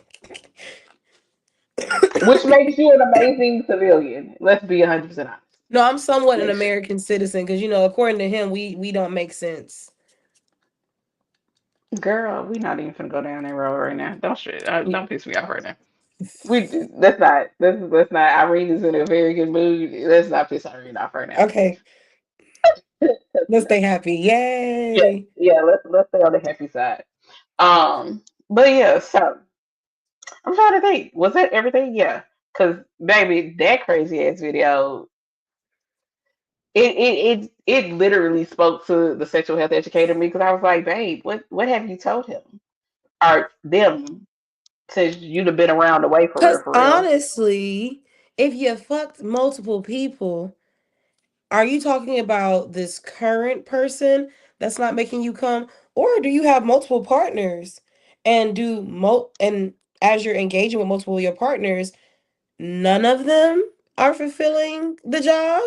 Which makes you an amazing civilian. Let's be 100% honest. No, I'm somewhat an Makes you, American citizen because according to him, we don't make sense. girl, we not even gonna go down that road right now. Don't piss me off right now. That's not that's not. Irene is in a very good mood. Let's not piss Irene off right now. Okay, let's stay happy. Yeah, Yay! yeah. Let's stay on the happy side. But yeah. So I'm trying to think. Was that everything? Yeah. Cause baby, that crazy ass video. It literally spoke to the sexual health educator in me because I was like, babe, what have you told him or them since you'd have been around the way for real Because for real? honestly, if you fucked multiple people, are you talking about this current person that's not making you come, or do you have multiple partners and and as you're engaging with multiple of your partners, none of them are fulfilling the job?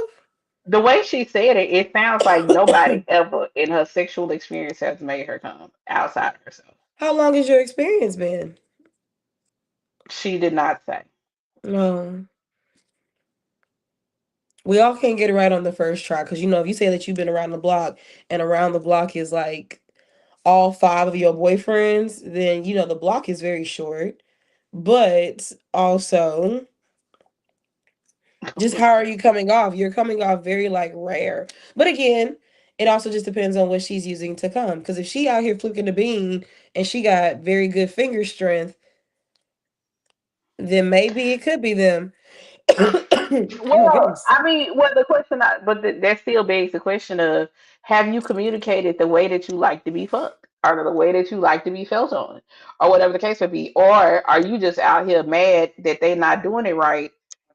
The way she said it, it sounds like nobody ever in her sexual experience has made her come outside of herself. How long has your experience been? She did not say. No. We all can't get it right on the first try because if you say that you've been around the block and around the block is like all five of your boyfriends, then the block is very short. But also, just how are you coming off? You're coming off very like rare. But again, it also just depends on what she's using to come. Because if she out here flicking the bean and she got very good finger strength, then maybe it could be them. Oh my Well, goodness. I mean, well, that still begs the question of have you communicated the way that you like to be fucked, or the way that you like to be felt on, or whatever the case may be, or are you just out here mad that they not doing it right,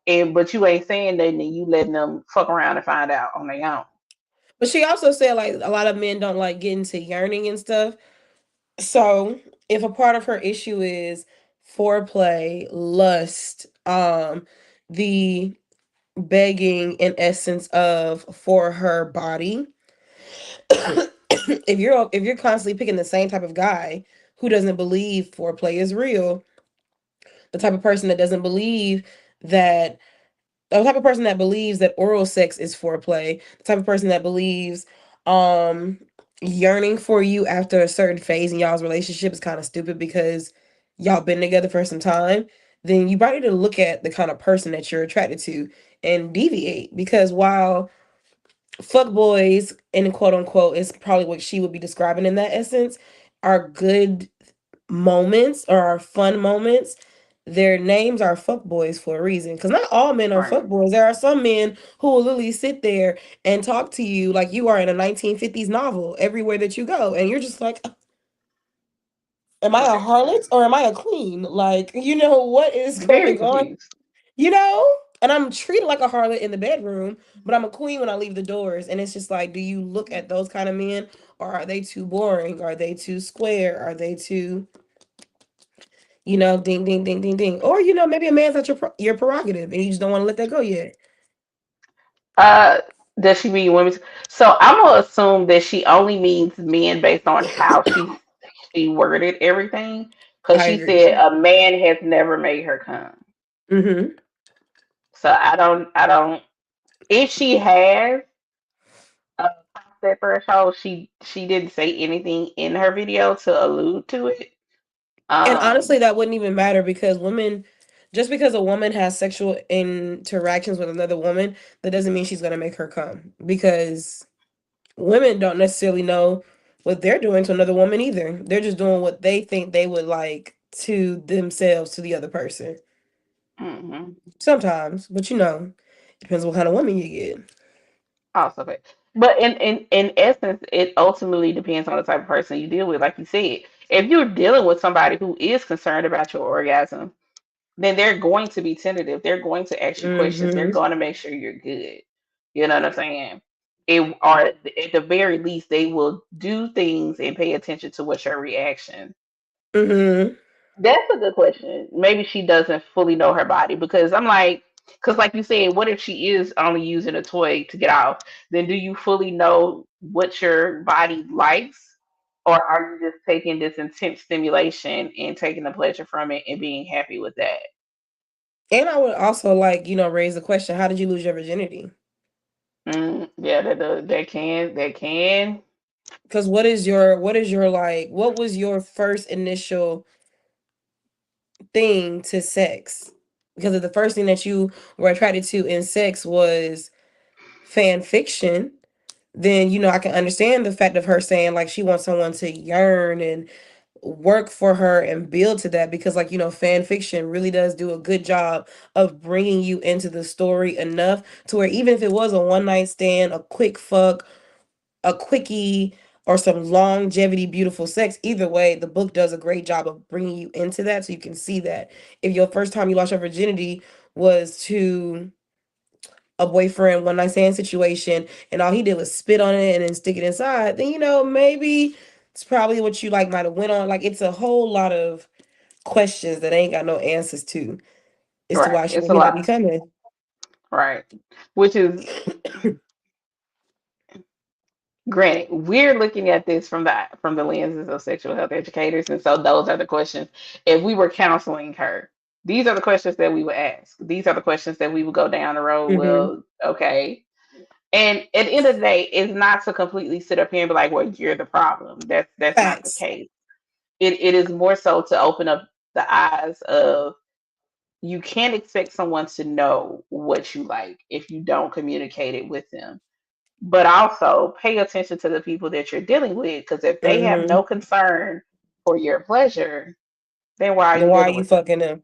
and but you ain't saying nothing and you letting them fuck around and find out on their own? But she also said like a lot of men don't like getting to yearning and stuff. So if a part of her issue is foreplay, lust, the begging in essence of for her body, if you're constantly picking the same type of guy who doesn't believe foreplay is real, the type of person that doesn't believe that the type of person that believes that oral sex is foreplay, the type of person that believes um yearning for you after a certain phase in y'all's relationship is kind of stupid because y'all been together for some time, then you probably need to look at the kind of person that you're attracted to and deviate. Because while fuck boys in quote unquote is probably what she would be describing in that essence, are good moments or our fun moments, their names are fuck boys for a reason. Because not all men are Right. fuck boys. There are some men who will literally sit there and talk to you like you are in a 1950s novel everywhere that you go, and you're just like, am I a Right. harlot or am I a queen? Like, what is Very going on? confused. You know? And I'm treated like a harlot in the bedroom, but I'm a queen when I leave the doors. And it's just like, do you look at those kind of men, or are they too boring? Are they too square? Are they too, ding, ding, ding, ding, ding? Or, maybe a man's not your prerogative and you just don't want to let that go yet. Uh, does she mean women? So I'm gonna assume that she only means men based on how she worded everything. Because I she agree. said a man has never made her come. Mm-hmm. So I don't. If she has crossed that threshold, she didn't say anything in her video to allude to it. And honestly, Um. that wouldn't even matter because just because a woman has sexual interactions with another woman, that doesn't mean she's going to make her come. Because women don't necessarily know what they're doing to another woman either. They're just doing what they think they would like to themselves, to the other person. Mhm. Sometimes, but depends what kind of woman you get. Also, but in essence, it ultimately depends on the type of person you deal with. Like you said, if you're dealing with somebody who is concerned about your orgasm, then they're going to be tentative. They're going to ask you questions. They're Mm-hmm. going to make sure you're good. You know what I'm saying? Or at the very least, they will do things and pay attention to what's your reaction. Mm-hmm. That's a good question. Maybe she doesn't fully know her body because I'm like, because like you said, what if she is only using a toy to get off? Then do you fully know what your body likes? Or are you just taking this intense stimulation and taking the pleasure from it and being happy with that? And I would also like, raise the question, how did you lose your virginity? Yeah, that can. Because what is your like, what was your first initial thing to sex? Because if the first thing that you were attracted to in sex was fan fiction, then I can understand the fact of her saying like she wants someone to yearn and work for her and build to that, because like fan fiction really does do a good job of bringing you into the story enough to where even if it was a one night stand, a quick fuck, a quickie, or some longevity beautiful sex, either way the book does a great job of bringing you into that, so you can see that if your first time you lost your virginity was to a boyfriend one night stand situation and all he did was spit on it and then stick it inside, then maybe it's probably what you like might have went on. Like it's a whole lot of questions that ain't got no answers to as to Right. why she It's a may not lot. be coming. Right. Which is granted, we're looking at this from the lenses of sexual health educators, and so those are the questions. If we were counseling her, these are the questions that we would ask. These are the questions that we would go down the road. Mm-hmm. Well, okay. And at the end of the day, it's not to completely sit up here and be like, "Well, you're the problem." That's not the Facts. case. It is more so to open up the eyes of you can't expect someone to know what you like if you don't communicate it with them, but also pay attention to the people that you're dealing with because if they have Mm-hmm. no concern for your pleasure, then why are Then you why are dealing you with them? fucking them?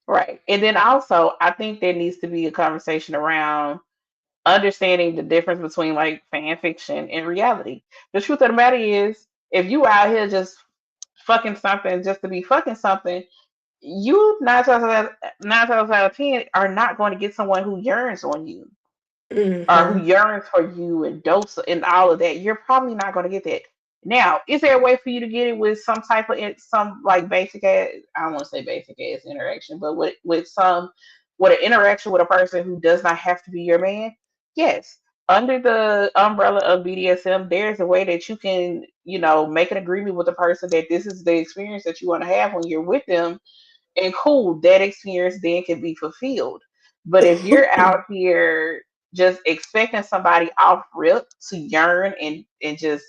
Right. And then also, I think there needs to be a conversation around understanding the difference between like fan fiction and reality. The truth of the matter is, if you out here just fucking something just to be fucking something, you nine times out of 10 are not going to get someone who yearns on you or who Mm-hmm. yearns for you and dose and all of that. You're probably not going to get that. Now, is there a way for you to get it with some type of some like basic ass? I don't want to say basic ass interaction, but with an interaction with a person who does not have to be your man? Yes. Under the umbrella of BDSM, there's a way that you can, make an agreement with the person that this is the experience that you want to have when you're with them, and cool, that experience then can be fulfilled. But if you're out here just expecting somebody off rip to yearn and just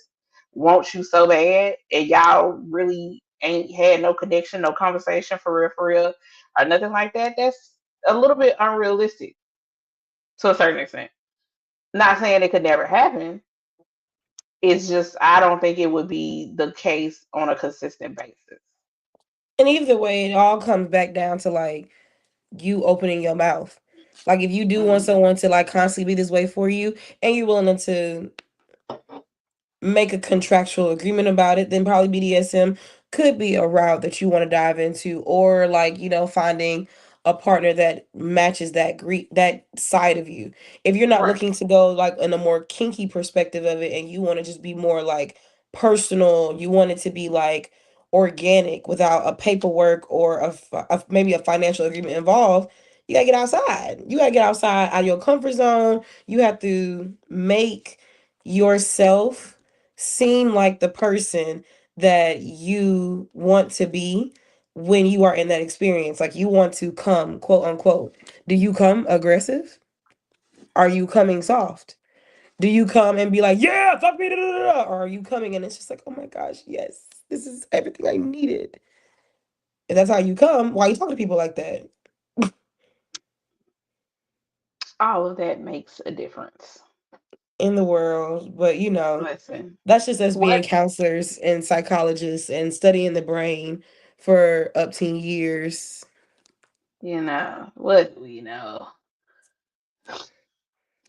want you so bad, and y'all really ain't had no connection, no conversation for real, or nothing like that, that's a little bit unrealistic to a certain extent. Not saying it could never happen. It's just I don't think it would be the case on a consistent basis. And either way, it all comes back down to like you opening your mouth. Like if you do want Mm, someone to like constantly be this way for you, and you're willing to make a contractual agreement about it, then probably BDSM could be a route that you want to dive into, or like finding a partner that matches that side of you. If you're not right, looking to go like in a more kinky perspective of it, and you want to just be more like personal, you want it to be like organic without a paperwork or maybe a financial agreement involved. You gotta get outside. You gotta get outside out of your comfort zone. You have to make yourself seem like the person that you want to be when you are in that experience. Like you want to come, quote unquote. Do you come aggressive? Are you coming soft? Do you come and be like, yeah, fuck me, da, da, da, da? Or are you coming and it's just like, oh my gosh, yes, this is everything I needed. If that's how you come, why you talking to people like that all of that makes a difference. in the world? But Listen, that's just us being what counselors and psychologists and studying the brain for up to years. what do we know?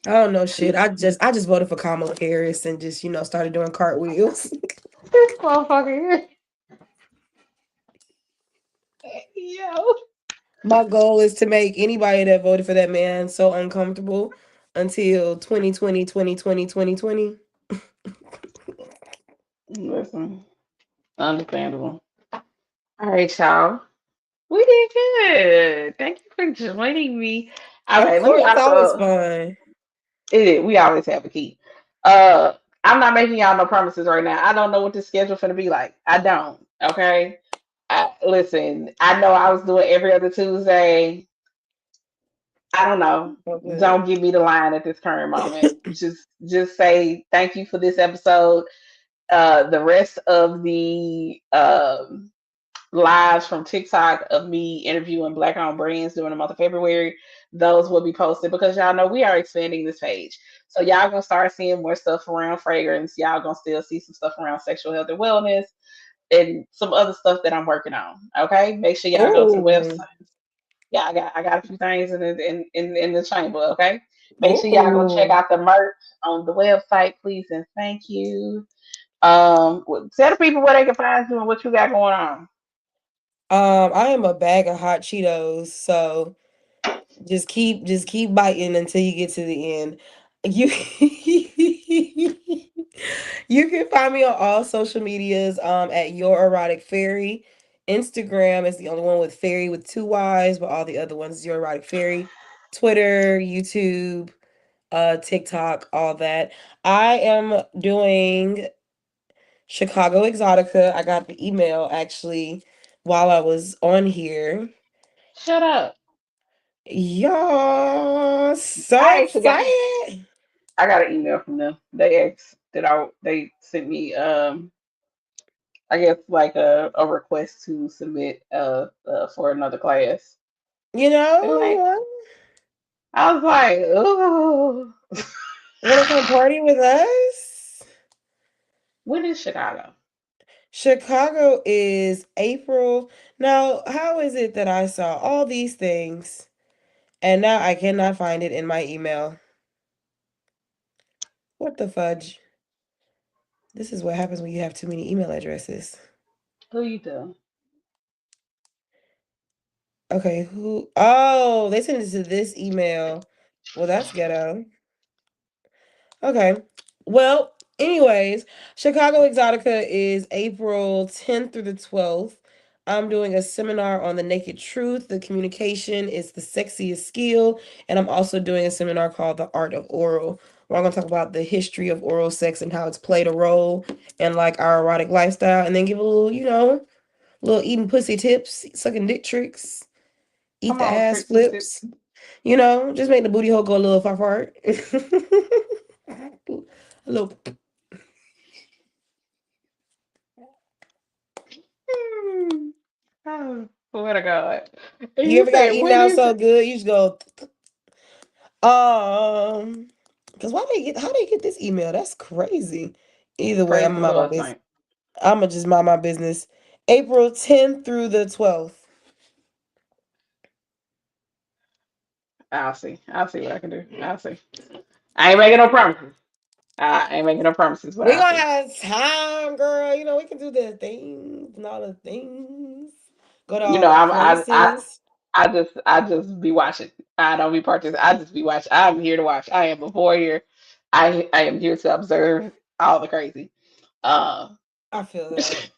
I don't know shit. This I just voted for Kamala Harris and just started doing cartwheels. motherfucker here, yo. My goal is to make anybody that voted for that man so uncomfortable until 2020, 2020, 2020. Listen, understandable. All right, y'all. We did good. Thank you for joining me. Of Okay, let me course, it's always also. fun. It is. We always have a key. I'm not making y'all no promises right now. I don't know what this schedule finna be like. I don't. Okay. Listen. I know I was doing every other Tuesday. I don't know. Okay. Don't give me the line at this current moment. Just say thank you for this episode. The rest of the lives from TikTok of me interviewing Black owned brands during the month of February, those will be posted because y'all know we are expanding this page. So y'all gonna start seeing more stuff around fragrance. Y'all gonna still see some stuff around sexual health and wellness and some other stuff that I'm working on. Okay, make sure y'all go to the Oh, website. Yeah, I got a few things in the chamber. Okay, make sure y'all go check oh. out the merch on the website, please and thank you. Tell the people where they can find you and what you got going on. I am a bag of hot Cheetos, so just keep biting until you get to the end. You you can find me on all social medias at Your Erotic Fairy. Instagram is the only one with fairy with two Y's, but all the other ones is Your Erotic Fairy. Twitter, YouTube, TikTok, all that. I am doing Chicago Exotica. I got the email actually while I was on here. Shut up. Y'all, so I actually got excited. I got an email from them. They sent me I guess like a request to submit for another class. You And like know, I was like, oh, want to come party with us? when is Chicago? Chicago is April. Now, how is it that I saw all these things and now I cannot find it in my email? What the fudge? This is what happens when you have too many email addresses. Who you tell? Okay, who? Oh, they sent it to this email. Well, that's ghetto. Okay. Well, anyways, Chicago Exotica is April 10th through the 12th. I'm doing a seminar on the naked truth. The communication is the sexiest skill. And I'm also doing a seminar called The Art of Oral, where I'm going to talk about the history of oral sex and how it's played a role in like our erotic lifestyle. And then give a little, little eating pussy tips, sucking dick tricks, eat Come the on, ass tricks and tips. flips. Just make the booty hole go a little far far. A little. Oh, swear to God. And You you ever got said, eaten when out is so it? good, you just go, um, because why they get how they get this email? That's crazy. Either way, I'm Praise gonna the mind my Lord, business. Saint. I'm gonna just mind my business. April 10th through the 12th. I'll see. I'll see what I can do. I'll see. I ain't making no promises. I ain't making no promises, but We I'll gonna see. have time, girl. You know, we can do the things and all the things. Go to You all know, the I places. I just be watching. I don't be participating. I just be watching. I'm here to watch. I am a voyeur. I am here to observe all the crazy. Uh, I feel that.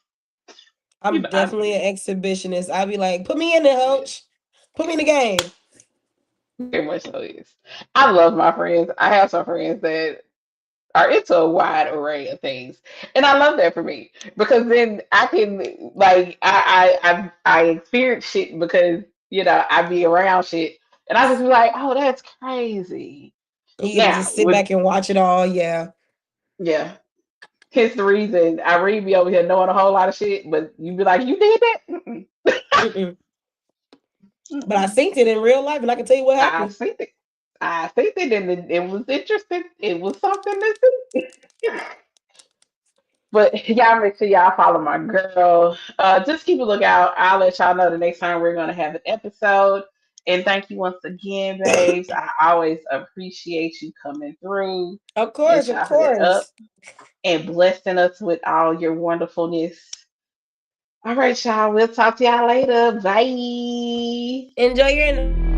you I'm know, I definitely an exhibitionist. I'll be like, put me in the coach. Put me in the game. very much so is. I love my friends. I have some friends that are into a wide array of things, and I love that for me because then I can like I experience shit because I be around shit, and I just be like, oh, that's crazy. You get to Now just sit with back and watch it all. Yeah. yeah, hence the reason I really be over here knowing a whole lot of shit, but you be like, you did that? Mm-mm, Mm-mm. But I mm-mm. synced it in real life, and I can tell you what I happened. see it. I see it, and it was interesting. It was something to see. But y'all make sure y'all follow my girl. Just keep a lookout. I'll let y'all know the next time we're gonna have an episode. And thank you once again, babes. I always appreciate you coming through Of and course, of chopping it up course. and blessing us with all your wonderfulness. All right, y'all. We'll talk to y'all later. Bye. Enjoy your night.